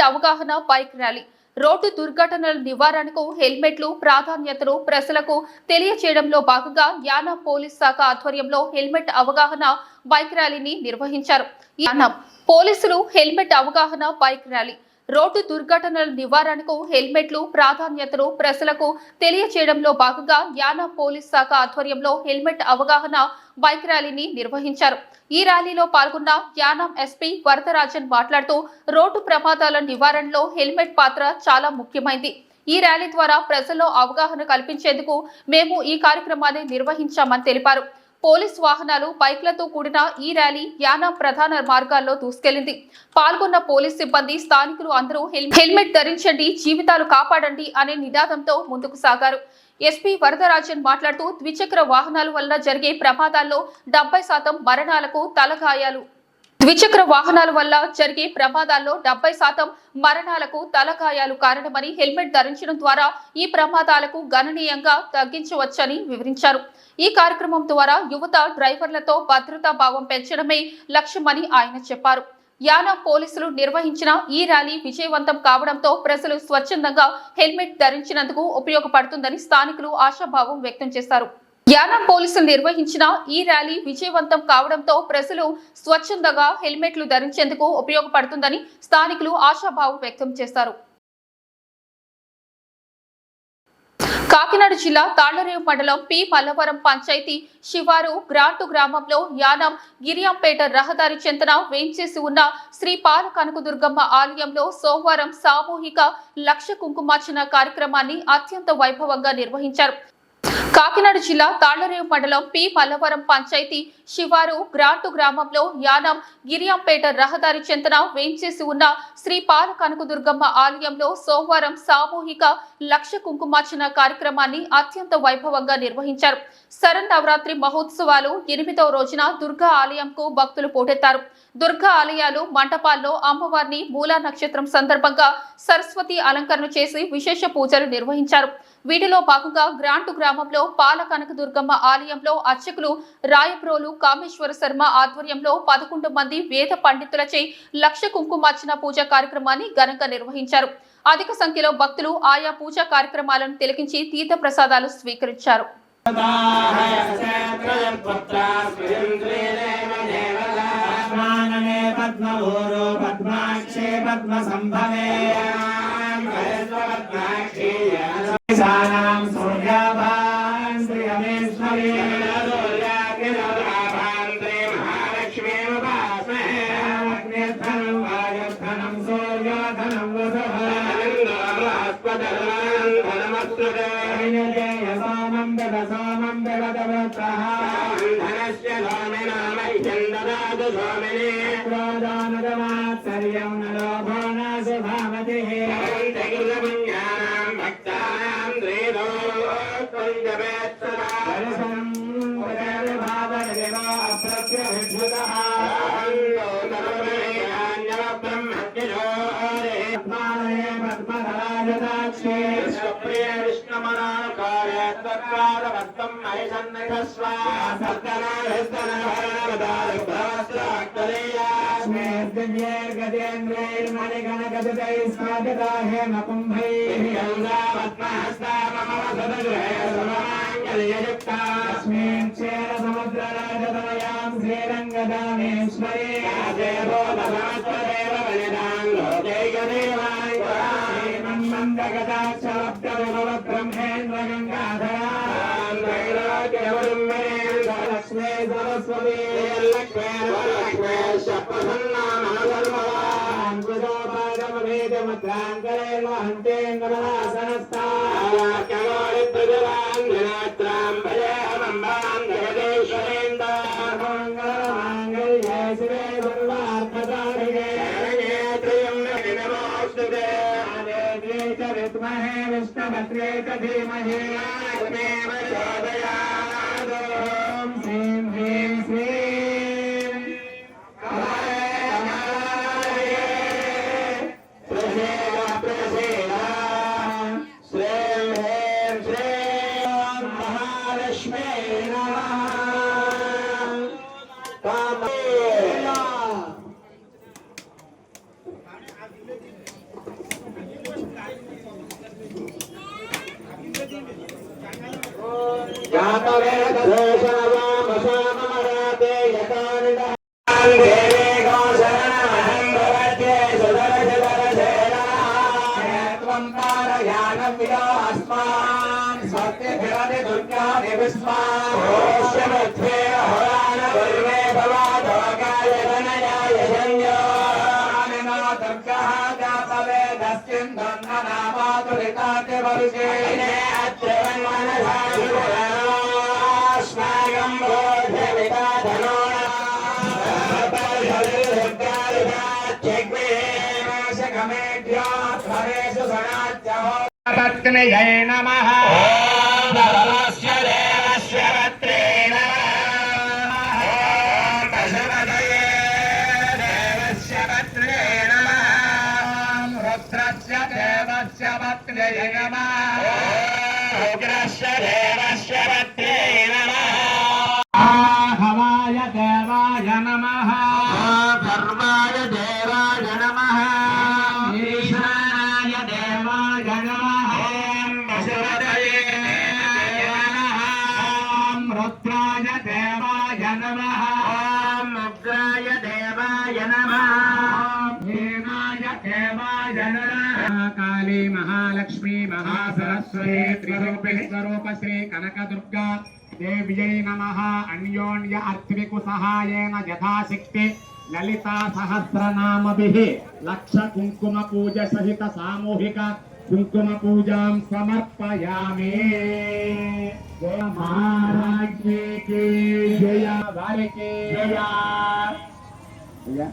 అవగాహన బైక్ ర్యాలీ రోడ్డు దుర్ఘటనల నివారణకు హెల్మెట్లు ప్రాధాన్యతను ప్రజలకు తెలియజేయడంలో భాగంగా యానాం పోలీస్ శాఖ ఆధ్వర్యంలో హెల్మెట్ అవగాహన బైక్ ర్యాలీని నిర్వహించారు. యానాం పోలీసులు హెల్మెట్ అవగాహన బైక్ ర్యాలీ రోడ్డు దుర్ఘటనల నివారణకు హెల్మెట్లు ప్రాధాన్యతను ప్రజలకు తెలియజేయడంలో భాగంగా యానాం పోలీస్ శాఖ ఆధ్వర్యంలో హెల్మెట్ అవగాహన బైక్ ర్యాలీని నిర్వహించారు. ఈ ర్యాలీలో పాల్గొన్న యానాం ఎస్పీ వరదరాజన్ మాట్లాడుతూ రోడ్డు ప్రమాదాల నివారణలో హెల్మెట్ పాత్ర చాలా ముఖ్యమైంది. ఈ ర్యాలీ ద్వారా ప్రజల్లో అవగాహన కల్పించేందుకు మేము ఈ కార్యక్రమాన్ని నిర్వహించామని తెలిపారు. పోలీస్ వాహనాలు బైక్లతో కూడిన ఈ ర్యాలీ యానాం ప్రధాన మార్గాల్లో దూసుకెళ్లింది. పాల్గొన్న పోలీస్ సిబ్బంది స్థానికులు అందరూ హెల్మెట్ ధరించండి, జీవితాలు కాపాడండి అనే నినాదంతో ముందుకు సాగారు. ఎస్పీ వరదరాజన్ మాట్లాడుతూ ద్విచక్ర వాహనాల వల్ల జరిగే ప్రమాదాల్లో 70% మరణాలకు తలగాయాలు ద్విచక్ర వాహనాల వల్ల జరిగే ప్రమాదాల్లో 70% మరణాలకు తలగాయాలు కారణమని హెల్మెట్ ధరించడం ద్వారా ఈ ప్రమాదాలకు గణనీయంగా తగ్గించవచ్చని వివరించారు. ఈ కార్యక్రమం ద్వారా యువత డ్రైవర్లతో భద్రతా భావం పెంచడమే లక్ష్యమని ఆయన చెప్పారు. యానాం పోలీసులు నిర్వహించిన ఈ ర్యాలీ విజయవంతం కావడంతో ప్రజలు స్వచ్ఛందంగా హెల్మెట్ ధరించినందుకు ఉపయోగపడుతుందని స్థానికులు ఆశాభావం వ్యక్తం చేశారు. యానాం పోలీసులు నిర్వహించిన ఈ ర్యాలీ విజయవంతం కావడంతో ప్రజలు స్వచ్ఛందంగా హెల్మెట్లు ధరించేందుకు ఉపయోగపడుతుందని స్థానికులు ఆశాభావం వ్యక్తం చేశారు. కాకినాడ జిల్లా తాళ్లరేవు మండలం పి మల్లవరం పంచాయతీ శివారు గ్రాంటు గ్రామంలో యానాం గిరియంపేట రహదారి చెంతన వేంచేసి ఉన్న శ్రీ పాల కనకదుర్గమ్మ ఆలయంలో సోమవారం సామూహిక లక్ష కుంకుమార్చన కార్యక్రమాన్ని అత్యంత వైభవంగా నిర్వహించారు. కాకినాడ జిల్లా తాళ్లరేవు మండలం పి మల్లవరం పంచాయతీ శివారు గ్రాంటు గ్రామంలో యానాం గిరియంపేట రహదారి చెంతన వేంచేసి ఉన్న శ్రీ పాల కనకదుర్గమ్మ ఆలయంలో సోమవారం సామూహిక లక్ష కుంకుమార్చన కార్యక్రమాన్ని అత్యంత వైభవంగా నిర్వహించారు. శరన్నవరాత్రి మహోత్సవాలు 8వ రోజున దుర్గా ఆలయంకు భక్తులు పోటెత్తారు. దుర్గా ఆలయాలు మంటపాల్లో అమ్మవారిని మూలా నక్షత్రం సందర్భంగా సరస్వతి అలంకరణ చేసి విశేష పూజలు నిర్వహించారు. వీటిలో భాగంగా గ్రాంటు గ్రామంలో పాల కనకదుర్గమ్మ ఆలయంలో అర్చకులు రాయప్రోలు కామేశ్వర శర్మ ఆధ్వర్యంలో 11 మంది వేద పండితులచే లక్ష కుంకుమార్చన పూజా కార్యక్రమాన్ని ఘనంగా నిర్వహించారు. అధిక సంఖ్యలో భక్తులు ఆయా పూజా కార్యక్రమాలను తిలకించి తీర్థ ప్రసాదాలు స్వీకరించారు. బ్రహ్మేంద్ర विष्णुभद्रे च धीमहि तन्नः प्रचोदयात्। ॐ श्रीं ह्रीं श्रीं कमलाय प्रसीद प्रसीद श्रीं ह्रीं श्रीं महालक्ष्मी नमः। जय नमः। देवस्य पत्रे नमः। देवस्य पत्रे नमः। रुद्रस्य देवस्य पत्रे नमः। उग्रस्य देवस्य पत्रे नमः। हवाय देवाय नमः। सर्वाय देवाय नमः। ईशानाय देवाय नमः। रुद्राय देवाय नमः। उग्राय देवाय नमः। हेमाय देवाय नमः। काली महालक्ष्मी महासरस्वती त्रिरूपिणी स्वरूप श्री कनकदुर्गा देव्यै नमः। अन्योन्य अर्थिविकु सहायेन यथाशक्ति ललिता सहस्रनामभिः लक्ष कुंकुम पूज सहित सामूहिक कुंकुम पूजां समर्पयामि। जय महाराज की जय। वारिकी जय।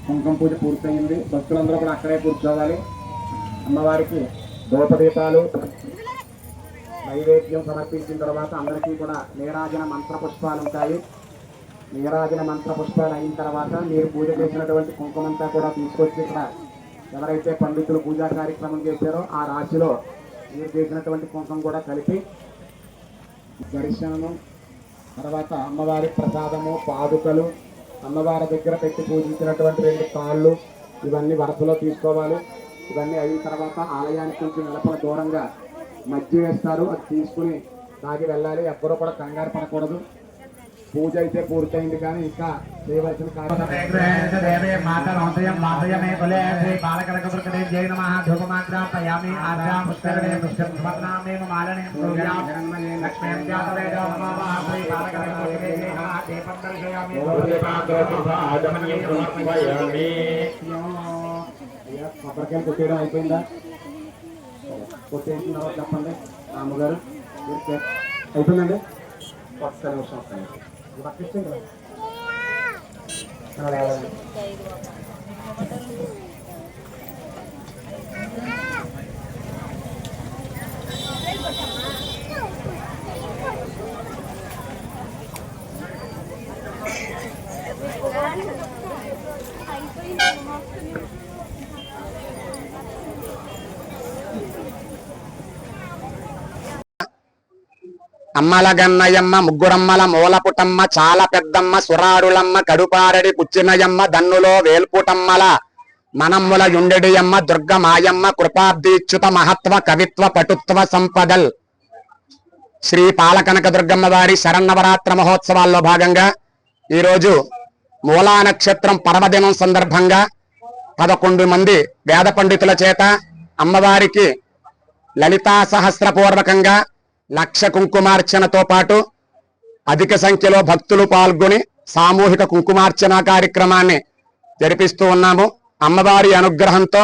కుంకుమ పూజ పూర్తయింది. భక్తులందరూ కూడా అక్కడే కూర్చోవాలి. అమ్మవారికి ధూపదీపాలు నైవేద్యం సమర్పించిన తర్వాత అందరికీ కూడా నీరాజన మంత్ర పుష్పాలు ఉంటాయి. నీరాజన మంత్ర పుష్పాలు అయిన తర్వాత మీరు పూజ చేసినటువంటి కుంకుమంతా కూడా తీసుకొచ్చి ఇక్కడ ఎవరైతే పండితులు పూజా కార్యక్రమం చేశారో ఆ రాశిలో మీరు చేసినటువంటి కుంకుమ కూడా కలిపి దర్శనము తర్వాత అమ్మవారి ప్రసాదము పాదుకలు అమ్మవారి దగ్గర పెట్టి పూజించినటువంటి 2 కాళ్ళు ఇవన్నీ వరసలో తీసుకోవాలి. ఇవన్నీ అయిన తర్వాత ఆలయానికి కొంచెం నిలపల దూరంగా మజ్జి వేస్తారు. అది తీసుకుని తాగి వెళ్ళాలి. ఎవ్వరూ కూడా కంగారు పడకూడదు. పూజ అయితే పూర్తయింది కానీ ఇంకా చేయవలసిన కొబ్బరికాయలు కొట్టేయడం అయిపోయిందా? కొట్టేసిన తర్వాత చెప్పండి రాముగారు. అయిపోయిందండి. ఒక్క నిమిషం పట్టించండి. అమ్మల గన్నయమ్మ ముగ్గురమ్మల మూలపుటమ్మ చాలా పెద్దమ్మ సురారులమ్మ కడుపారడి పుచ్చినయమ్మ దన్నులో వేల్పుటమ్మల మనమ్ముల యుండెడియమ్మ దుర్గ మాయమ్మ కృపాబ్దీచ్యుత మహత్వ కవిత్వ పటుత్వ సంపదల్ శ్రీ పాలకనక దుర్గమ్మ వారి శరన్నవరాత్ర మహోత్సవాల్లో భాగంగా ఈరోజు మూలా నక్షత్రం పర్వదినం సందర్భంగా 11 మంది వేద పండితుల చేత అమ్మవారికి లలితా సహస్రపూర్వకంగా లక్ష కుంకుమార్చనతో పాటు అధిక సంఖ్యలో భక్తులు పాల్గొని సామూహిక కుంకుమార్చన కార్యక్రమాన్ని జరిపిస్తూ ఉన్నాము. అమ్మవారి అనుగ్రహంతో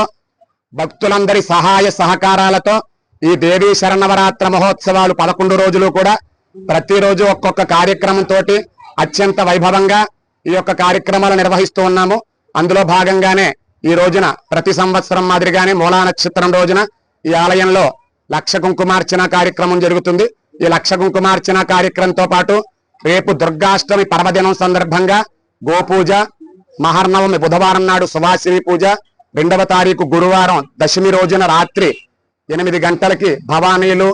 భక్తులందరి సహాయ సహకారాలతో ఈ దేవీ శరన్నవరాత్ర మహోత్సవాలు 11 రోజులు కూడా ప్రతిరోజు ఒక్కొక్క కార్యక్రమంతో అత్యంత వైభవంగా ఈ యొక్క కార్యక్రమాలు నిర్వహిస్తూ ఉన్నాము. అందులో భాగంగానే ఈ రోజున ప్రతి సంవత్సరం మాదిరిగానే మూలా నక్షత్రం రోజున ఈ ఆలయంలో లక్ష కుంకుమార్చన కార్యక్రమం జరుగుతుంది. ఈ లక్ష కుంకుమార్చన కార్యక్రమంతో పాటు రేపు దుర్గాష్టమి పర్వదినం సందర్భంగా గోపూజ, మహర్నవమి బుధవారం నాడు సువాసిని పూజ, 2వ తారీఖు గురువారం దశమి రోజున రాత్రి 8 గంటలకి భవానీలు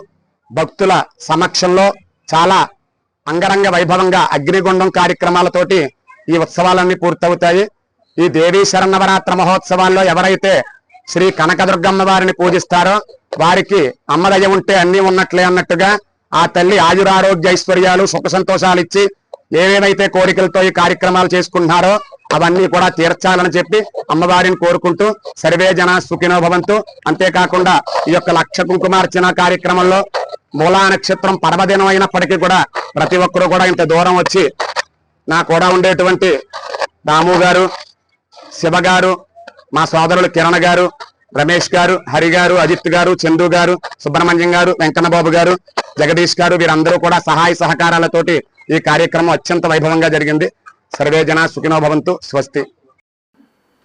భక్తుల సమక్షంలో చాలా అంగరంగ వైభవంగా అగ్నిగుండం కార్యక్రమాలతోటి ఈ ఉత్సవాలన్నీ పూర్తవుతాయి. ఈ దేవీ శరన్నవరాత్ర మహోత్సవాల్లో ఎవరైతే శ్రీ కనకదుర్గమ్మ వారిని పూజిస్తారో వారికి అమ్మదయ ఉంటే అన్ని ఉన్నట్లే అన్నట్టుగా ఆ తల్లి ఆయురారోగ్య ఐశ్వర్యాలు సుఖ సంతోషాలు ఇచ్చి ఏవేవైతే కోరికలతో ఈ కార్యక్రమాలు చేసుకుంటున్నారో అవన్నీ కూడా తీర్చాలని చెప్పి అమ్మవారిని కోరుకుంటూ సర్వే జన సుఖినో భవంతు. అంతేకాకుండా ఈ యొక్క లక్ష కుంకుమార్చన కార్యక్రమంలో మూలా నక్షత్రం పర్వదినం అయినప్పటికీ కూడా ప్రతి ఒక్కరూ కూడా ఇంత దూరం వచ్చి నా కూడా ఉండేటువంటి దాము గారు, శివ గారు, మా సోదరులు కిరణ్ గారు, రమేష్ గారు, హరి గారు, అజిత్ గారు, చందు గారు, సుబ్రహ్మణ్యం గారు, వెంకన్నబాబు గారు, జగదీష్ గారు వీరందరూ కూడా సహాయ సహకారాలతోటి ఈ కార్యక్రమం అత్యంత వైభవంగా జరిగింది. సర్వే జన సుఖినో భవంతు. స్వస్తి.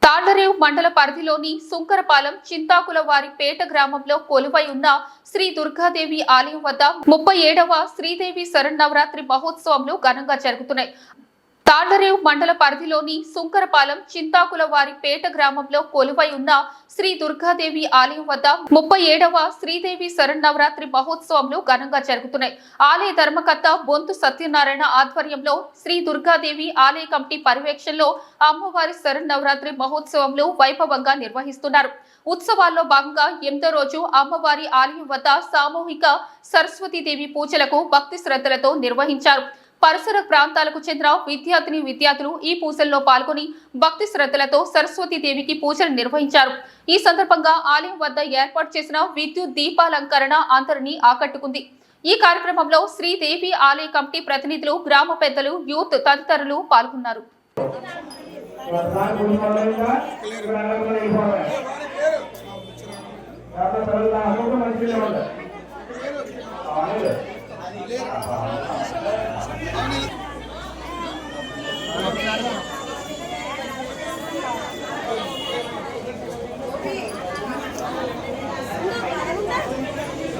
తాండరేవ్ మండల పరిధిలోని సుంకరపాలెం చింతాకుల వారి పేట గ్రామంలో కొలువై ఉన్న శ్రీ దుర్గాదేవి ఆలయం వద్ద 37వ శ్రీదేవి శరన్నవరాత్రి మహోత్సవంలో ఘనంగా జరుగుతున్నాయి. తాండరేవ్ మండల పరిధిలోని సుంకరపాలెం చింతాకుల వారి పేట గ్రామంలో కొలువై ఉన్న శ్రీ దుర్గాదేవి ఆలయం వద్ద 37వ శ్రీదేవి శరన్నవరాత్రి మహోత్సవంలో ఘనంగా జరుగుతున్నాయి. ఆలయ ధర్మకర్త బొంతు సత్యనారాయణ ఆధ్వర్యంలో శ్రీ దుర్గాదేవి ఆలయ కమిటీ పర్యవేక్షణలో అమ్మవారి శరన్నవరాత్రి మహోత్సవంలో వైభవంగా నిర్వహిస్తున్నారు. ఉత్సవాల్లో భాగంగా 8వ రోజు అమ్మవారి ఆలయం వద్ద సామూహిక సరస్వతీదేవి పూజలకు భక్తి శ్రద్ధలతో నిర్వహించారు. పరిసర ప్రాంతాలకు చెందిన విద్యార్థులు ఈ పూజల్లో పాల్గొని భక్తి శ్రద్ధలతో సరస్వతీదేవికి పూజలు నిర్వహించారు. ఈ సందర్భంగా ఆలయం వద్ద ఏర్పాటు చేసిన విద్యుత్ దీపాలంకరణ అందరినీ ఆకట్టుకుంది. ఈ కార్యక్రమంలో శ్రీదేవి ఆలయ కమిటీ ప్రతినిధులు, గ్రామ పెద్దలు, యూత్ తదితరులు పాల్గొన్నారు.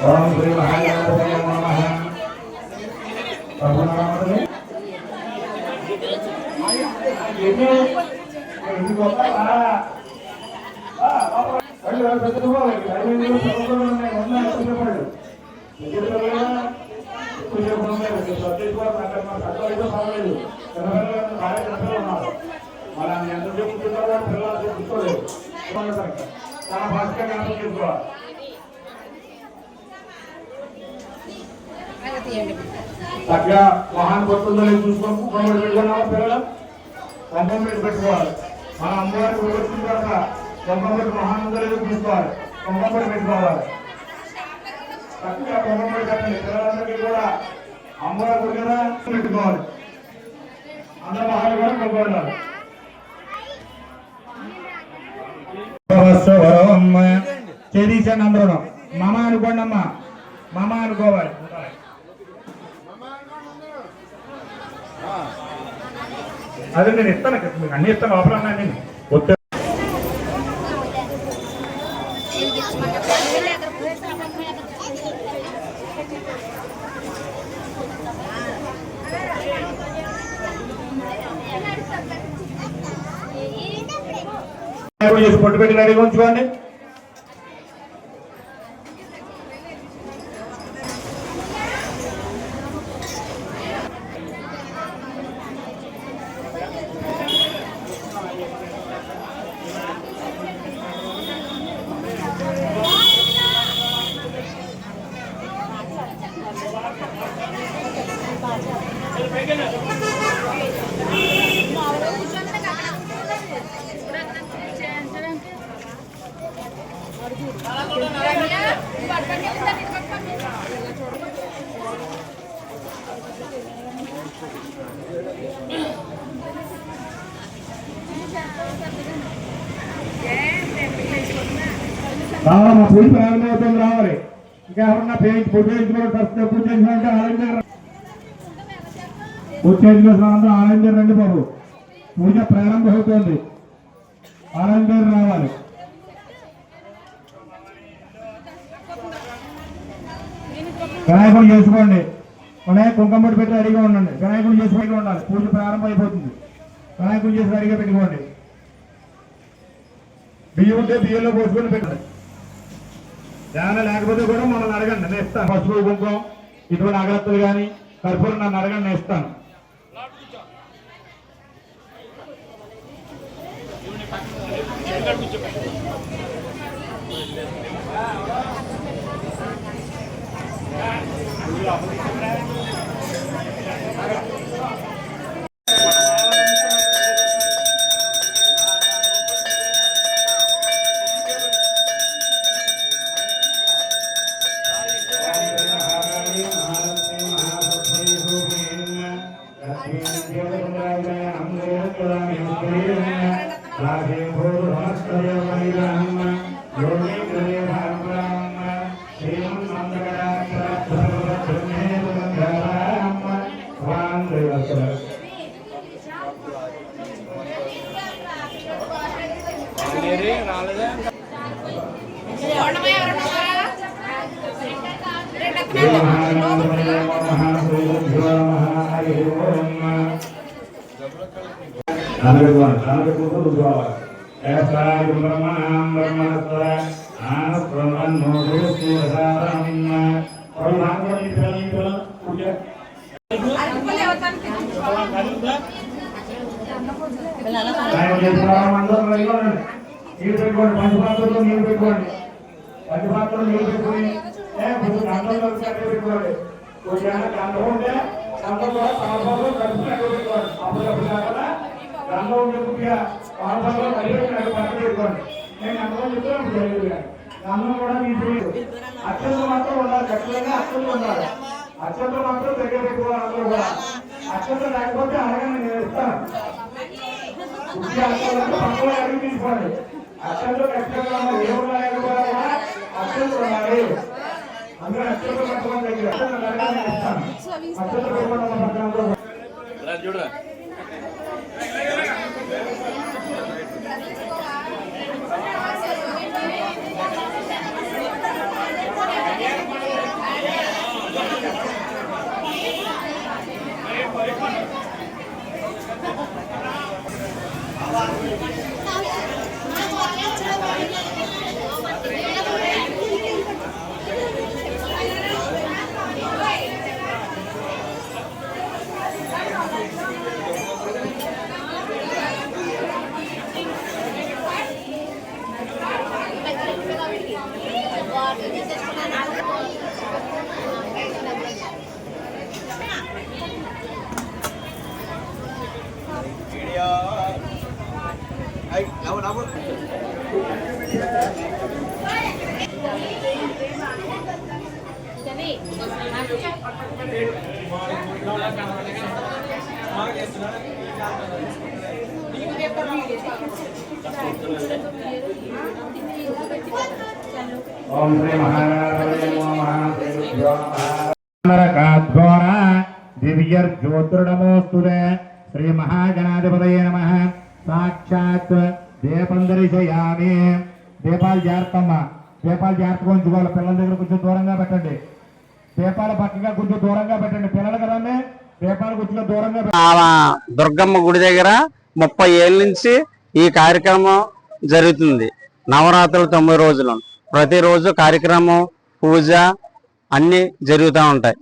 ఓం శ్రీ మహాగణపతయే నమః. చక్కగా మహాన్ భక్తుల్లో చూసుకొని కుంకుమ పెట్టుకున్నాము. పిల్లలు కుంకుమ పెట్టుకోవాలి. మన అమ్మవారికి వచ్చిన తర్వాత కుంకుమ పెట్టి మహానందరూ చూసుకోవాలి. కుంకుమ పెట్టుకోవాలి. చక్కగా కుంకుమ పెట్టండి. పిల్లలందరికీ కూడా అమ్మవారి దగ్గర పెట్టుకోవాలి. అందరూ మహాలు కూడా కొనుక్కోవాలి. చేదీసండి అందరూ మమ అనుకోండి. అమ్మ మమ అనుకోవాలి. అదే నేను ఇస్తాను, మీకు అన్ని ఇస్తాను. లోపల నేను వద్దు. పొట్టు పెట్టి రెడీగా ఉంచుకోండి. రావాలి, మా పూజ ప్రారంభమవుతుంది, రావాలి. ఇంకా ఎవరన్నా పూజ చేయించుకోవడం ఫస్ట్ పూజ చేయించుకుంటే ఆనందం పూజ చేయించుకోవాల్సిన ఆనందం రండి బాబు. పూజ ప్రారంభమవుతుంది, ఆనందం రావాలి. వినాయకుడు చేసుకోండి, కుంకుమ పెట్టి రెడీగా ఉండండి. వినాయకుడు చేసి రెడీగా ఉండాలి, పూజ ప్రారంభం అయిపోతుంది. వినాయకుడు చేసి రెడీగా పెట్టుకోండి. బియ్యం ఉంటే బియ్యంలో పోసుకొని పెట్టండి. ఏమైనా లేకపోతే కూడా మనల్ని అడగండి, నేను ఇస్తాను. పసుపు కుంకుమ ఇటువంటి అగరత్తులు కానీ కర్పూరం నన్ను అడగండి, నేను ఇస్తాను. నీళ్ళు పెట్టుకోండి, పంచపాత్రలో నీళ్ళు పెట్టుకోండి, పంచపాత్రలో నీళ్ళు పెట్టుకుని గంధంలో పెట్టుకోండి. గంధం ఉంటే గంధంలో పాపంలో కలుపుకుని పెట్టుకోండి. అప్పుడు కాకుండా గంధం చెప్పుగా పాపంలో కలిపి పక్కన పెట్టుకోండి. నేను గంధం చెప్తాను జరిగింది. గంధం కూడా తీసుకోలేదు. అత్యంత మాత్రం ఉండాలి, ఖచ్చితంగా అత్యంత ఉండాలి. అత్యంత మాత్రం దగ్గర పెట్టుకోవాలి. అందరూ కూడా అత్యంత లేకపోతే అడగండి, నేను ఇస్తాను. పక్కన అడిగి తీసుకోండి. అత్యంత ఖచ్చితంగా దేవుడు లేకపోతే అత్యంత ఉండాలి. అందులో అత్యంత పట్టుకోండి, దగ్గర ఇస్తాను. అత్యంత పెట్టుకోండి. చూడరా ఓం శ్రీ మహాగణాధిపతయే శ్రీ మహాగణాధిపతయే నమః. సాక్షాత్ దీపం దర్శయామి. దీపాలు జాగ్రత్తమ్మ, దీపాలు జాగ్రత్తగా ఉంచుకోవాలి. పిల్లల దగ్గర కొంచెం దూరంగా పెట్టండి. దీపాలు పక్కగా కొంచెం దూరంగా పెట్టండి. పిల్లలు కదండి, దీపాలు కొంచెం దూరంగా పెట్టండి. దుర్గమ్మ గుడి దగ్గర 30 ఏళ్ళ నుంచి ఈ కార్యక్రమం జరుగుతుంది. నవరాత్రులు 9 రోజులు ప్రతిరోజు కార్యక్రమం, పూజ అన్ని జరుగుతూ ఉంటాయి.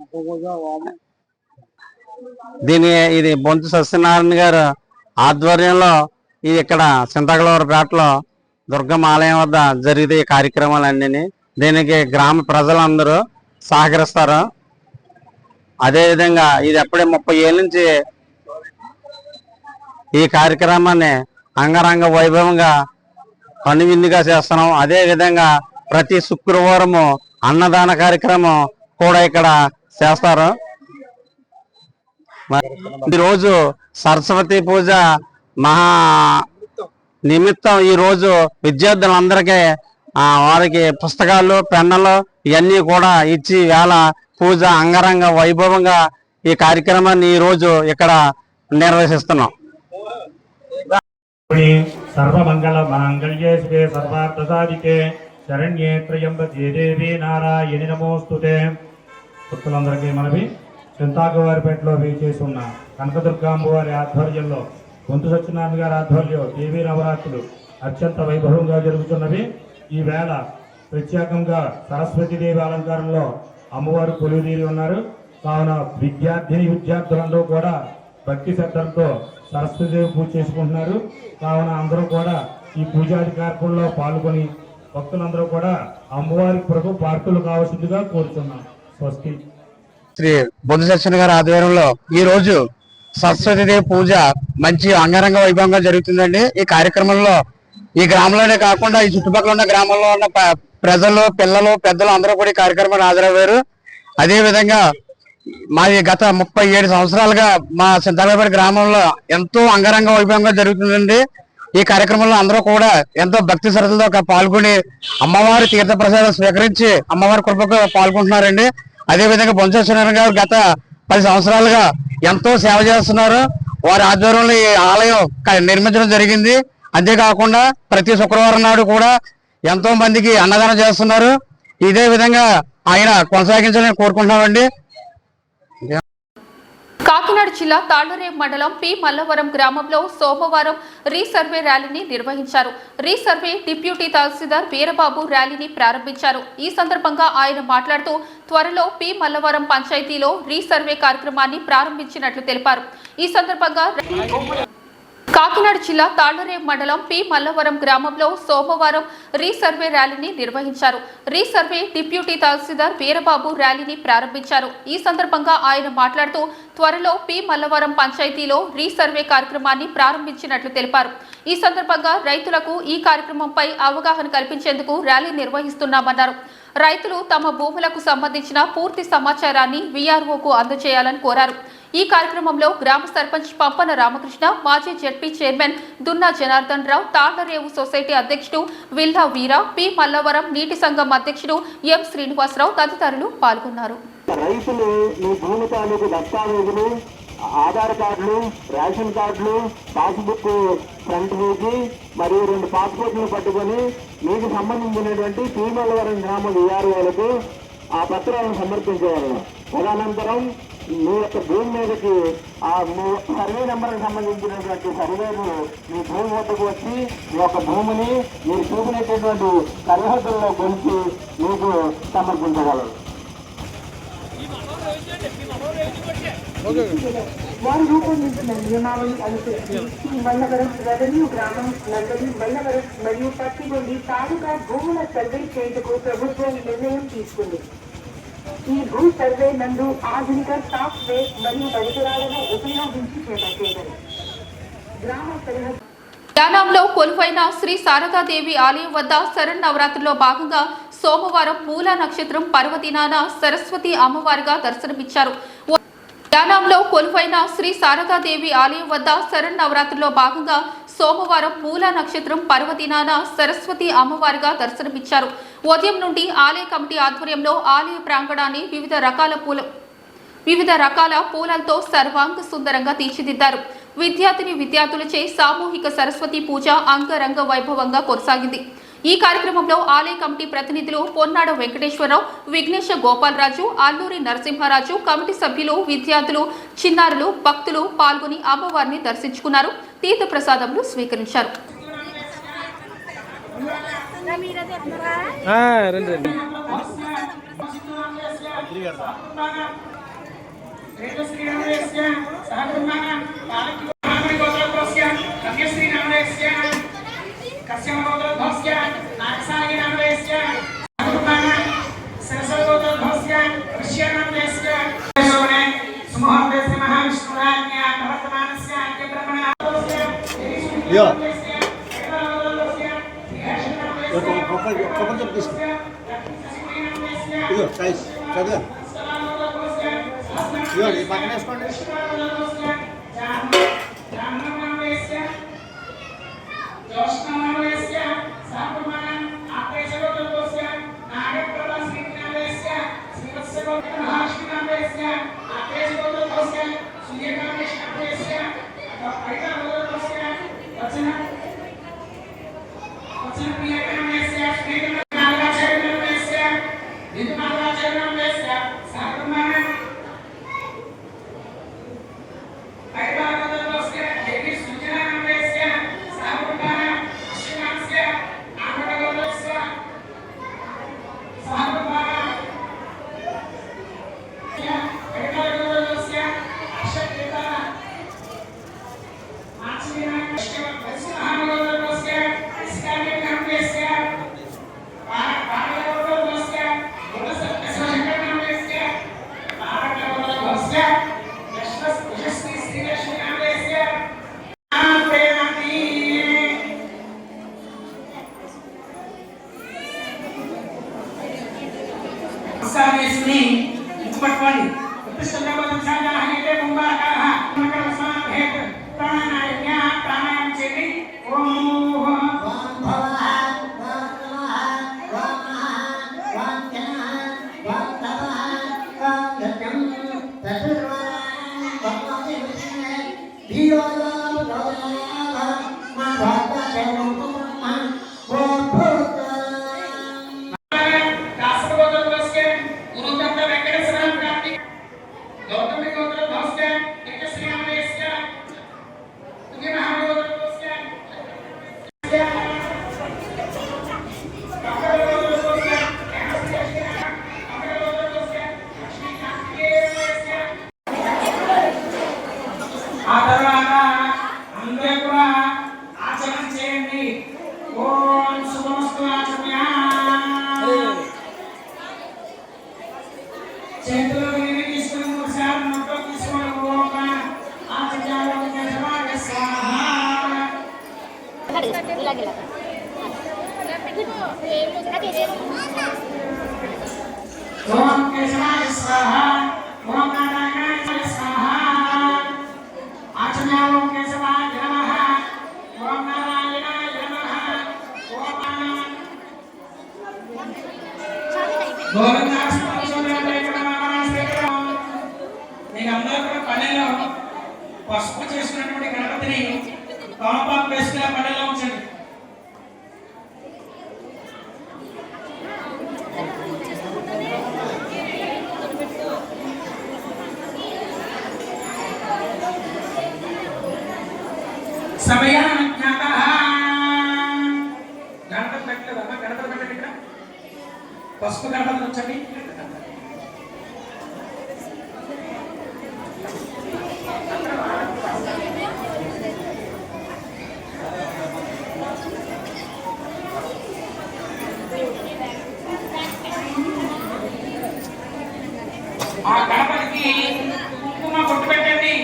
ఇది బొంతు సత్యనారాయణ గారు ఆధ్వర్యంలో ఇది ఇక్కడ చింతకలవరపేటలో దుర్గమ్మ ఆలయం వద్ద జరిగే కార్యక్రమాలన్నీ. దీనికి గ్రామ ప్రజలందరూ సహకరిస్తారు. అదేవిధంగా ఇది అప్పుడే 30 ఏళ్ళ నుంచి ఈ కార్యక్రమాన్ని అంగరంగ వైభవంగా కనువిందుగా చేస్తున్నాం. అదే విధంగా ప్రతి శుక్రవారము అన్నదాన కార్యక్రమం కూడా ఇక్కడ చేస్తారు. ఈరోజు సరస్వతి పూజ మహా నిమిత్తం ఈరోజు విద్యార్థులందరికీ వారికి పుస్తకాలు పెన్నులు ఇవన్నీ కూడా ఇచ్చి వేళ పూజ అంగరంగ వైభవంగా ఈ కార్యక్రమాన్ని ఈ రోజు ఇక్కడ నిర్వహిస్తున్నాం. సర్వమంగళ మాంగళ్యే శివే సర్వార్థసాధికే శరణ్యే త్రయంబకే దేవి నారాయణి నమోస్తుతే. భక్తులందరికీ మనవి చింతాకువారిపేటలో వేచేసి ఉన్న కనకదుర్గాంబ వారి ఆధ్వర్యంలో గొంతు సత్యనారాయణ గారి ఆధ్వర్యంలో దేవీ నవరాత్రులు అత్యంత వైభవంగా జరుగుతున్నవి. ఈ వేళ ప్రత్యేకంగా సరస్వతీదేవి అలంకారంలో అమ్మవారు కొలువుదీరి ఉన్నారు. కావున విద్యార్థులందరూ కూడా భక్తి శ్రద్ధలతో సరస్వతీదేవి పూజ చేసుకుంటున్నారు. కావున అందరూ కూడా ఈ పూజాది కార్యక్రమంలో పాల్గొని భక్తులందరూ కూడా అమ్మవారి ప్రభు పార్కులు కావాల్సిందిగా కోరుతున్నాం. స్వస్తి. శ్రీ బొద్దు సత్యనారాయణ గారి ఆధ్వర్యంలో ఈ రోజు సరస్వతీదేవి పూజ మంచి అంగరంగ వైభవంగా జరుగుతుందండి. ఈ కార్యక్రమంలో ఈ గ్రామంలోనే కాకుండా ఈ చుట్టుపక్కల ఉన్న గ్రామంలో ఉన్న ప్రజలు, పిల్లలు, పెద్దలు అందరూ కూడా ఈ కార్యక్రమాన్ని హాజరయ్యారు. అదే విధంగా మాది గత 37 సంవత్సరాలుగా మా చింతాకువారిపేట గ్రామంలో ఎంతో అంగరంగ వైభవంగా జరుగుతుందండి. ఈ కార్యక్రమంలో అందరూ కూడా ఎంతో భక్తి శ్రద్ధలతో పాల్గొని అమ్మవారి తీర్థ ప్రసాదం స్వీకరించి అమ్మవారి కృపకు పాల్గొంటున్నారండి. అదే విధంగా బొంస సత్యనారాయణ గారు గత 10 సంవత్సరాలుగా ఎంతో సేవ చేస్తున్నారు. వారి ఆధ్వర్యంలో ఈ ఆలయం నిర్మించడం జరిగింది. అంతేకాకుండా ప్రతి శుక్రవారం నాడు కూడా ఎంతో మందికి అన్నదానం చేస్తున్నారు. ఇదే విధంగా ఆయన కొనసాగించాలని కోరుకుంటున్నామండి. కాకినాడ జిల్లా తాళ్లరేవు మండలం పి మల్లవరం గ్రామంలో సోమవారం రీసర్వే ర్యాలీని నిర్వహించారు. రీసర్వే డిప్యూటీ తహసీల్దార్ వీరబాబు ర్యాలీని ప్రారంభించారు. ఈ సందర్భంగా ఆయన మాట్లాడుతూ త్వరలో పి మల్లవరం పంచాయతీలో రీసర్వే కార్యక్రమాన్ని ప్రారంభించినట్లు తెలిపారు. ఈ సందర్భంగా కాకినాడ జిల్లా తాళ్లరేవు మండలం పి మల్లవరం గ్రామంలో సోమవారం రీసర్వే ర్యాలీని నిర్వహించారు. రీసర్వే డిప్యూటీ తహసీల్దార్ వీరబాబు ర్యాలీని ప్రారంభించారు. ఈ సందర్భంగా ఆయన మాట్లాడుతూ త్వరలో పి మల్లవరం పంచాయతీలో రీసర్వే కార్యక్రమాన్ని ప్రారంభించినట్లు తెలిపారు. ఈ సందర్భంగా రైతులకు ఈ కార్యక్రమంపై అవగాహన కల్పించేందుకు ర్యాలీ నిర్వహిస్తున్నామన్నారు. రైతులు తమ భూములకు సంబంధించిన పూర్తి సమాచారాన్ని వీఆర్ఓకు అందజేయాలని కోరారు. ఈ కార్యక్రమంలో గ్రామ సర్పంచ్ పంపన రామకృష్ణ, మాజీ ZP chairman దున్నా Janardhan Rao, Thallarevu society అధ్యక్షుడు విల్లా వీర, పి మల్లవరం నీటి సంఘం అధ్యక్షుడు ఎం శ్రీనివాసరావు తదితరులు పాల్గొన్నారు. రైతులు మీ భూమి తాలూకు దస్తావేజులు, ఆధార్ కార్డులు, రేషన్ కార్డులు, పాస్బుక్ ఫ్రంట్ పేజీ మరియు 2 పాస్పోర్ట్లు పట్టుకొని మీకు సంబంధించినటువంటి పి మల్లవరం గ్రామ విఆర్ఓలకు ఆ పత్రాలను సమర్పించేవాళ్ళం. తదనంతరం మీ యొక్క భూమి మీదకి ఆ సర్వే నెంబర్కి సంబంధించినటువంటి సర్వేలు మీ భూమి వద్దకు వచ్చి మీ యొక్క భూమిని మీరు చూపినటువంటి సరిహద్దుల్లో కొలిచి మీకు సమర్పించగలరు. వారు రూపొందించిన నియమావళి అనుసరించి మల్లవరం రెవెన్యూ గ్రామం నందలి మల్లవరం మరియు పత్తిగొండి తాలూకా భూముల సర్వే చేయుటకు ప్రభుత్వం నిర్ణయం తీసుకుంది. ఈ భూ సర్వే నందు ఆధునిక సాఫ్ట్వేర్ మరియు పరికరాలను ఉపయోగించి చేపట్టేదని గ్రామ సరిహద్దు యానాంలో కొలువైన శ్రీ శారదాదేవి ఆలయం వద్ద శరన్నవరాత్రిలో భాగంగా సోమవారం మూలా నక్షత్రం పర్వదినాన సరస్వతి అమ్మవారిగా దర్శనమిచ్చారు. యానాంలో కొలువైన శ్రీ శారదాదేవి ఆలయం వద్ద శరన్నవరాత్రిలో భాగంగా సోమవారం మూలా నక్షత్రం పర్వదినాన సరస్వతి అమ్మవారిగా దర్శనమిచ్చారు. ఉదయం నుండి ఆలయ కమిటీ ఆధ్వర్యంలో ఆలయ ప్రాంగణాన్ని వివిధ రకాల పూలతో సర్వాంగ సుందరంగా తీర్చిదిద్దారు. విద్యార్థులచే సామూహిక సరస్వతి పూజ అంగరంగ వైభవంగా కొనసాగింది. ఈ కార్యక్రమంలో ఆలయ కమిటీ ప్రతినిధులు పొన్నాడ వెంకటేశ్వరరావు, విఘ్నేశ గోపాలరాజు, అల్లూరి నరసింహరాజు, కమిటీ సభ్యులు, విద్యార్థులు, చిన్నారులు, భక్తులు పాల్గొని అమ్మవారిని దర్శించుకున్నారు. తీర్థ ప్రసాదములు స్వీకరించారు. పక్కన పసుపు చేసుకున్నటువంటి గణపతిని తమలపాకు వేసుకునే పల్లెల్లో ఉంచండి. సమయాన్ని గణపతి పెట్టలేదమ్మా, గణపతి పెట్టండి. ఇక్కడ పసుపు గణపతి ఉంచండి. ఆ గణపతికి కుంకుమ బొట్టు పెట్టండి.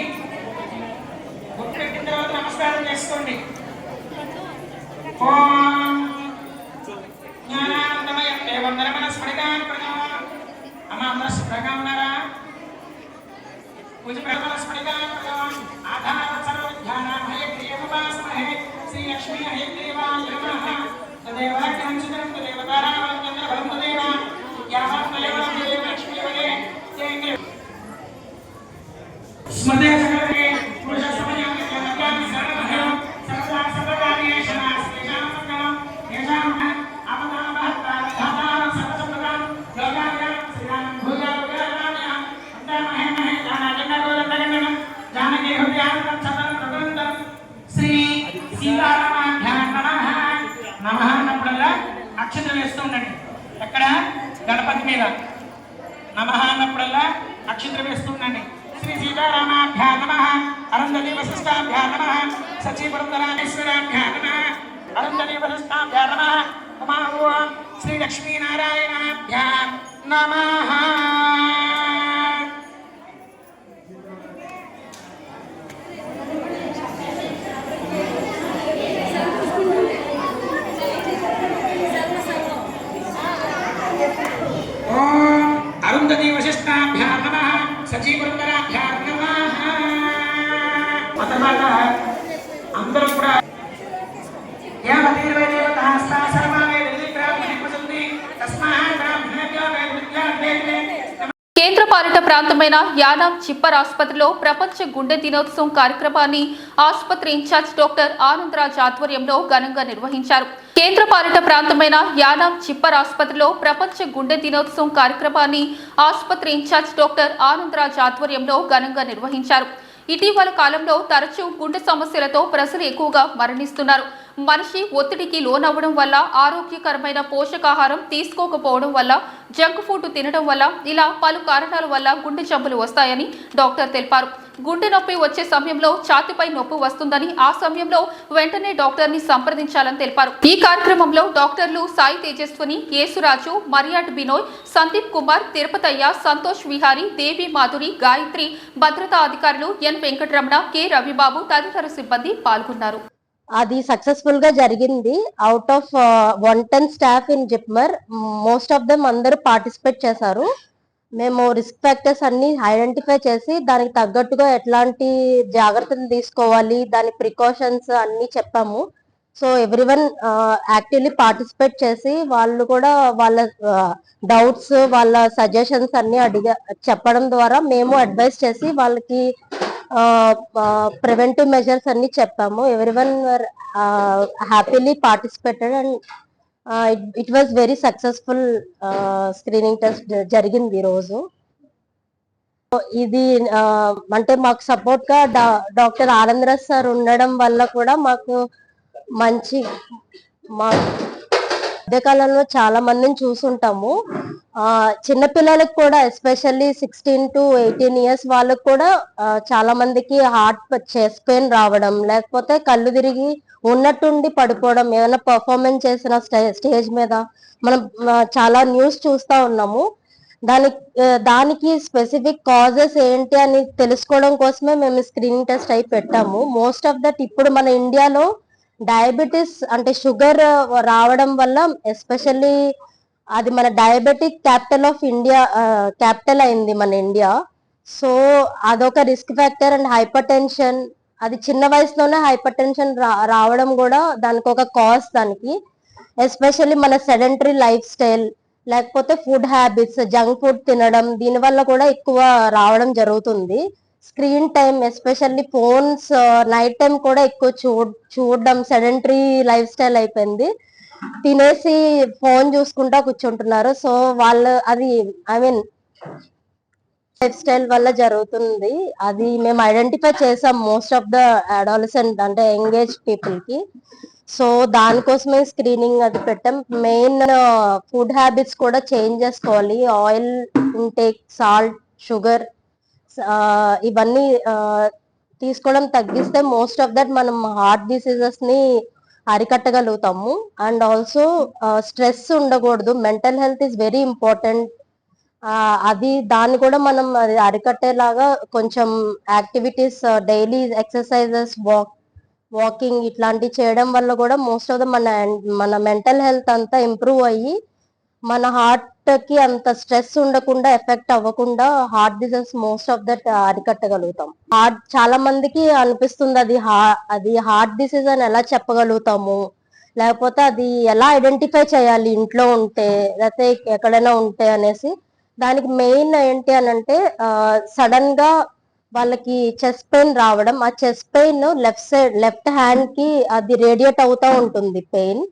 బొట్టు పెట్టిన తర్వాత నమస్కారం చేసుకోండి. ఓం జ్ఞానానందమయం దేవం నరమనస్ఫటికాన్ ప్రణవ. అమ్మ అందరూ శుభ్రంగా ఉన్నారా? పూజ ప్రమనస్ఫటికాన్ ప్రణవ. ఆధార సర్వ ధ్యానం హయగ్రీవమాస్మహే శ్రీ లక్ష్మీ హయగ్రీవాయ నమః. తదేవాక్యం చిత్రం తదేవతారాం చంద్రబలం తదేవ యావత్మయవరం దేవ లక్ష్మీ వదే జయంగే స్మదే సకలే పురుష సమయం జ్ఞానం సర్వభయం సర్వదా సర్వకార్యేషు నాస్తిజామకం యజామ అపదామహత్తా విధాతాన సర్వసంపదాం లోకాయ శ్రీరామ భూయాలుగారాయ అంతమహే మహే జ్ఞానజనగోదండగండం జానకి హృదయానందం సదం ప్రబంధం శ్రీ సీతారామాభ్యాం నమః. నమః అన్నప్పుడల్లా అక్షతలు వేస్తూ ఉండండి. ఎక్కడ? గణపతి మీద. నమః అన్నప్పుడల్లా అక్షతలు వేస్తూ ఉండండి. శ్రీ సీతారామాభ్యా నమః. అరుంధతి వశిష్టాభ్యా నమః. సచీపురంధరామేశ్వరాభ్యా నమః. అరుంధతి వశిష్టాభ్యా నమః. ఉమా ఓం శ్రీ లక్ష్మీనారాయణాభ్యా నమః. అరుంధతి వశిష్టాభ్యా నమః. సచీపురంధరాభ్యా నమః. ఆ తర్వాత అందరూ కూడా సర్వ ప్రాంతమైన యానాం చిప్పర్ ఆసుపత్రిలో ప్రపంచ గుండె దినోత్సవం కార్యక్రమాన్ని ఆసుపత్రి ఇన్ఛార్జ్ డాక్టర్ ఆనందరాజ్ ఆధ్వర్యంలో ఘనంగా నిర్వహించారు. కేంద్రపాలిత ప్రాంతమైన యానాం చిప్పర్ ఆసుపత్రిలో ప్రపంచ గుండె దినోత్సవం కార్యక్రమాన్ని ఆసుపత్రి ఇన్ఛార్జ్ డాక్టర్ ఆనందరాజ్ ఆధ్వర్యంలో ఘనంగా నిర్వహించారు. ఇటీవల కాలంలో తరచూ గుండె సమస్యలతో ప్రజలు ఎక్కువగా మరణిస్తున్నారు. మనిషి ఒత్తిడికి లోనవ్వడం వల్ల, ఆరోగ్యకరమైన పోషకాహారం తీసుకోకపోవడం వల్ల, జంక్ ఫుడ్ తినడం వల్ల ఇలా పలు కారణాల వల్ల గుండె జబ్బులు వస్తాయని డాక్టర్ తెలిపారు. గుండె నొప్పి వచ్చే సమయంలో ఛాతీపై నొప్పి వస్తుందని, ఆ సమయంలో వెంటనే డాక్టర్ ని సంప్రదించాలని తెలిపారు. ఈ కార్యక్రమంలో డాక్టర్లు సాయి తేజస్విని, యేసురాజు, మరియాట్ బినోయ్, సందీప్ కుమార్, తిరుపతయ్య, సంతోష్ విహారీ, దేవి మాధురి, గాయత్రి, భద్రతా అధికారులు ఎన్ వెంకటరమణ, కె రవిబాబు తదితర సిబ్బంది పాల్గొన్నారు. అది సక్సెస్ఫుల్ గా జరిగింది. Out of 110 staff in JIPMER most of them అందరూ పార్టిసిపేట్ చేశారు. మేము రిస్క్ ఫ్యాక్టర్స్ అన్ని ఐడెంటిఫై చేసి దానికి తగ్గట్టుగా ఎట్లాంటి జాగ్రత్తలు తీసుకోవాలి, దాని ప్రికాషన్స్ అన్ని చెప్పాము. సో ఎవ్రీవన్ యాక్టివ్లీ పార్టిసిపేట్ చేసి వాళ్ళు కూడా వాళ్ళ డౌట్స్, వాళ్ళ సజెషన్స్ అన్ని చెప్పడం ద్వారా మేము అడ్వైస్ చేసి వాళ్ళకి ప్రివెంటివ్ మెజర్స్ అన్ని చెప్పాము. Everyone happily participated and it was very successful screening test జరిగింది ఈరోజు. ఇది అంటే మాకు సపోర్ట్ గా డాక్టర్ ఆనందరాజ్ సార్ ఉండడం వల్ల కూడా మాకు మంచి మధ్యకాలంలో చాలా మందిని చూసుంటాము. చిన్నపిల్లలకు కూడా ఎస్పెషల్లీ 16 to 18 years వాళ్ళకు కూడా చాలా మందికి హార్ట్ చెస్ట్ పెయిన్ రావడం, లేకపోతే కళ్ళు తిరిగి ఉన్నట్టుండి పడిపోవడం, ఏమైనా పర్ఫార్మెన్స్ చేసిన స్టేజ్ మీద మనం చాలా న్యూస్ చూస్తా ఉన్నాము. దానికి స్పెసిఫిక్ కాజెస్ ఏంటి అని తెలుసుకోవడం కోసమే మేము స్క్రీనింగ్ టెస్ట్ అయి పెట్టాము. మోస్ట్ ఆఫ్ దట్ ఇప్పుడు మన ఇండియాలో డయాబెటీస్ అంటే షుగర్ రావడం వల్ల, ఎస్పెషల్లీ అది మన diabetic capital of India capital అయింది మన ఇండియా. సో అదొక risk factor. And hyper tension, అది చిన్న వయసులోనే హైపర్ టెన్షన్ రావడం కూడా దానికి ఒక కాజ్. దానికి ఎస్పెషల్లీ మన సెడెంటరీ లైఫ్ స్టైల్, లేకపోతే ఫుడ్ హ్యాబిట్స్, జంక్ ఫుడ్ తినడం, దీనివల్ల కూడా ఎక్కువ రావడం జరుగుతుంది. Screen time, especially phones night time కూడా ఎక్కువ చూడడం, సెడెంటరీ లైఫ్ స్టైల్ అయిపోయింది. తినేసి ఫోన్ చూసుకుంటా కూర్చుంటున్నారు. సో వాళ్ళు అది లైఫ్ స్టైల్ వల్ల జరుగుతుంది. అది మేము ఐడెంటిఫై చేసాం మోస్ట్ ఆఫ్ ద అడాలసెంట్ అంటే యంగేజ్ పీపుల్ కి. సో దానికోసమే స్క్రీనింగ్ అది పెట్టాం. మెయిన్ ఫుడ్ హ్యాబిట్స్ కూడా చేంజ్ చేసుకోవాలి. ఆయిల్ ఇంటేక్, సాల్ట్, షుగర్ ఇవన్నీ తీసుకోవడం తగ్గిస్తే మోస్ట్ ఆఫ్ దట్ మనం హార్ట్ డిసీజెస్ ని అరికట్టగలుగుతాము. అండ్ ఆల్సో స్ట్రెస్ ఉండకూడదు. Mental health is very important. దాన్ని కూడా మనం అది అరికట్టేలాగా కొంచెం యాక్టివిటీస్, డైలీ ఎక్సర్సైజెస్, వాకింగ్ ఇట్లాంటివి చేయడం వల్ల కూడా మోస్ట్ ఆఫ్ ద మన మెంటల్ హెల్త్ అంతా ఇంప్రూవ్ అయ్యి మన హార్ట్ కి అంత స్ట్రెస్ ఉండకుండా, ఎఫెక్ట్ అవ్వకుండా heart disease most of that అరికట్టగలుగుతాం. చాలా మందికి అనిపిస్తుంది అది హార్ట్ డిసీజ్ అని ఎలా చెప్పగలుగుతాము, లేకపోతే అది ఎలా ఐడెంటిఫై చేయాలి ఇంట్లో ఉంటే లేకపోతే ఎక్కడైనా ఉంటే అనేసి. దానికి మెయిన్ ఏంటి అని అంటే సడన్ గా వాళ్ళకి చెస్ట్ పెయిన్ రావడం. ఆ చెస్ట్ పెయిన్ లెఫ్ట్ హ్యాండ్ కి అది రేడియేట్ అవుతా ఉంటుంది పెయిన్.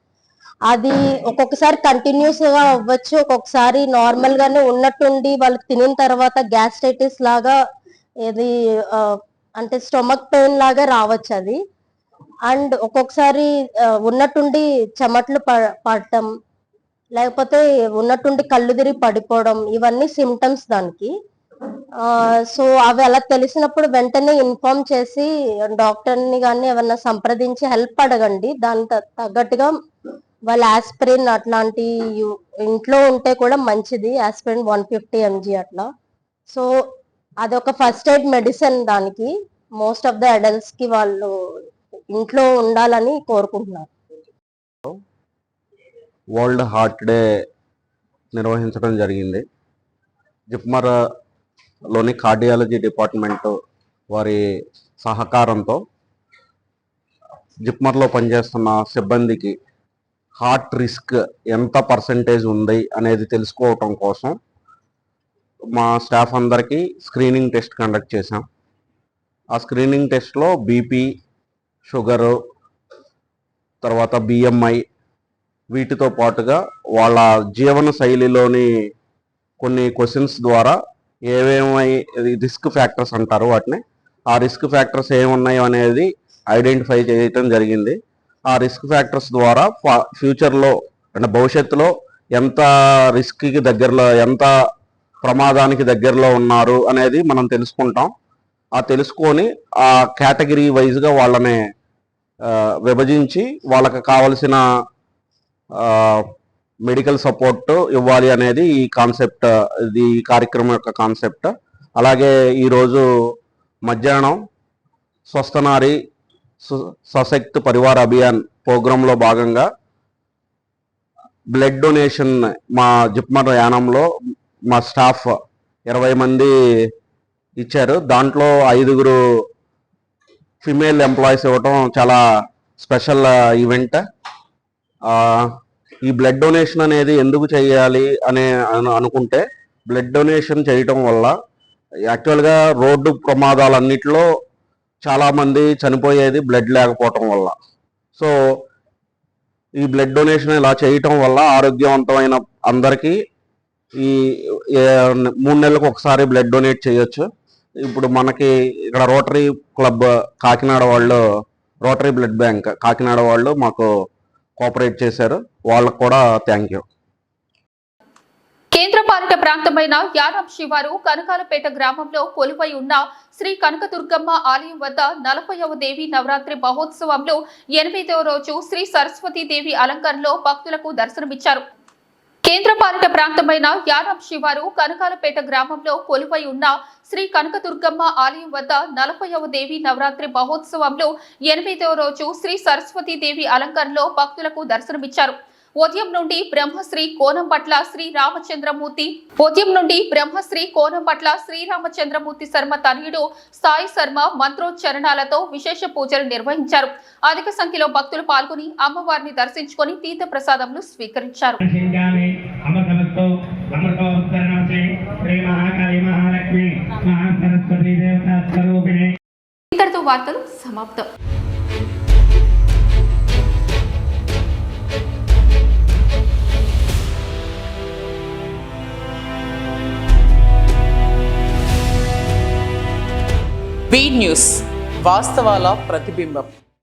అది ఒక్కొక్కసారి కంటిన్యూస్ గా అవ్వచ్చు, ఒక్కొక్కసారి నార్మల్ గానే ఉన్నట్టుండి వాళ్ళకి తినిన తర్వాత గ్యాస్ట్రైటిస్ లాగా ఇది అంటే స్టొమక్ పెయిన్ లాగా రావచ్చు అది. అండ్ ఒక్కొక్కసారి ఉన్నట్టుండి చెమట్లు పడటం, లేకపోతే ఉన్నట్టుండి కళ్ళు తిరిగి పడిపోవడం, ఇవన్నీ సిమ్టమ్స్ దానికి. సో అవి అలా తెలిసినప్పుడు వెంటనే ఇన్ఫార్మ్ చేసి డాక్టర్ని కానీ ఏమన్నా సంప్రదించి హెల్ప్ అడగండి. దాని తగ్గట్టుగా వాళ్ళ ఆస్పిరిన్ అట్లాంటి ఇంట్లో ఉంటే కూడా మంచిది. ఆస్పిరిన్ 150 mg అట్లా. సో అదొక ఫస్ట్ ఎయిడ్ మెడిసిన్. దానికి మోస్ట్ ఆఫ్ ద అడల్ట్స్ కి వాళ్ళు ఇంట్లో ఉండాలని కోరుకుంటున్నారు. వరల్డ్ హార్ట్ డే నిర్వహించడం జరిగింది. జిప్మర్ లోని కార్డియాలజీ డిపార్ట్మెంట్ వారి సహకారంతో జిప్మర్లో పనిచేస్తున్న సిబ్బందికి హార్ట్ రిస్క్ ఎంత పర్సంటేజ్ ఉంది అనేది తెలుసుకోవటం కోసం మా స్టాఫ్ అందరికీ స్క్రీనింగ్ టెస్ట్ కండక్ట్ చేశాం. ఆ స్క్రీనింగ్ టెస్ట్లో బీపీ, షుగరు, తర్వాత బిఎంఐ, వీటితో పాటుగా వాళ్ళ జీవన శైలిలోని కొన్ని క్వశ్చన్స్ ద్వారా ఏమేమై రిస్క్ ఫ్యాక్టర్స్ అంటారు వాటిని, ఆ రిస్క్ ఫ్యాక్టర్స్ ఏమున్నాయో అనేది ఐడెంటిఫై చేయటం జరిగింది. ఆ రిస్క్ ఫ్యాక్టర్స్ ద్వారా ఫ్యూచర్లో అంటే భవిష్యత్తులో ఎంత రిస్క్కి దగ్గరలో, ఎంత ప్రమాదానికి దగ్గరలో ఉన్నారు అనేది మనం తెలుసుకుంటాం. ఆ తెలుసుకొని ఆ కేటగిరీ వైజ్గా వాళ్ళని విభజించి వాళ్ళకి కావలసిన మెడికల్ సపోర్ట్ ఇవ్వాలి అనేది ఈ కాన్సెప్ట్, ఇది ఈ కార్యక్రమం యొక్క కాన్సెప్ట్. అలాగే ఈరోజు మధ్యాహ్నం స్వస్థనారి సశక్త్ పరివార్ అభియాన్ ప్రోగ్రాంలో భాగంగా బ్లడ్ డొనేషన్ మా జిప్మర్ యానంలో మా స్టాఫ్ 20 మంది ఇచ్చారు. దాంట్లో 5 ఫిమేల్ ఎంప్లాయీస్ ఇవ్వటం చాలా స్పెషల్ ఈవెంట్. ఈ బ్లడ్ డొనేషన్ అనేది ఎందుకు చేయాలి అనే అనుకుంటే, బ్లడ్ డొనేషన్ చేయటం వల్ల యాక్చువల్గా రోడ్డు ప్రమాదాలన్నిటిలో చాలామంది చనిపోయేది బ్లడ్ లేకపోవటం వల్ల. సో ఈ బ్లడ్ డొనేషన్ ఇలా చేయటం వల్ల ఆరోగ్యవంతమైన అందరికీ ఈ 3 నెలలకు ఒకసారి బ్లడ్ డొనేట్ చేయొచ్చు. ఇప్పుడు మనకి ఇక్కడ రోటరీ క్లబ్ కాకినాడ వాళ్ళు, రోటరీ బ్లడ్ బ్యాంక్ కాకినాడ వాళ్ళు మాకు కోఆపరేట్ చేశారు. వాళ్ళకు కూడా థ్యాంక్ యూ. కేంద్రపాలిత ప్రాంతమైన యానాం శివారు కనకాలపేట గ్రామంలో కొలువై ఉన్న శ్రీ కనకదుర్గమ్మ ఆలయం వద్ద 40వ దేవి నవరాత్రి మహోత్సవంలో 8వ రోజు శ్రీ సరస్వతీదేవి అలంకరణలో భక్తులకు దర్శనమిచ్చారు. కేంద్రపాలిత ప్రాంతమైన యానాం శివారు కనకాలపేట గ్రామంలో కొలువై ఉన్న శ్రీ కనకదుర్గమ్మ ఆలయం వద్ద 40వ దేవి నవరాత్రి మహోత్సవంలో 8వ రోజు శ్రీ సరస్వతీదేవి అలంకరణలో భక్తులకు దర్శనమిచ్చారు. ఉదయం నుండి బ్రహ్మశ్రీ కోనంపట్ల శ్రీరామచంద్రమూర్తి శర్మ తనయుడు సాయి శర్మ మంత్రోచ్చరణాలతో విశేష పూజలు నిర్వహించారు. అధిక సంఖ్యలో భక్తులు పాల్గొని అమ్మవారిని దర్శించుకొని తీర్థ ప్రసాదములు స్వీకరించారు. ఇక్కడితో వార్తలు సమాప్తం. బీ న్యూస్, వాస్తవాల ప్రతిబింబం.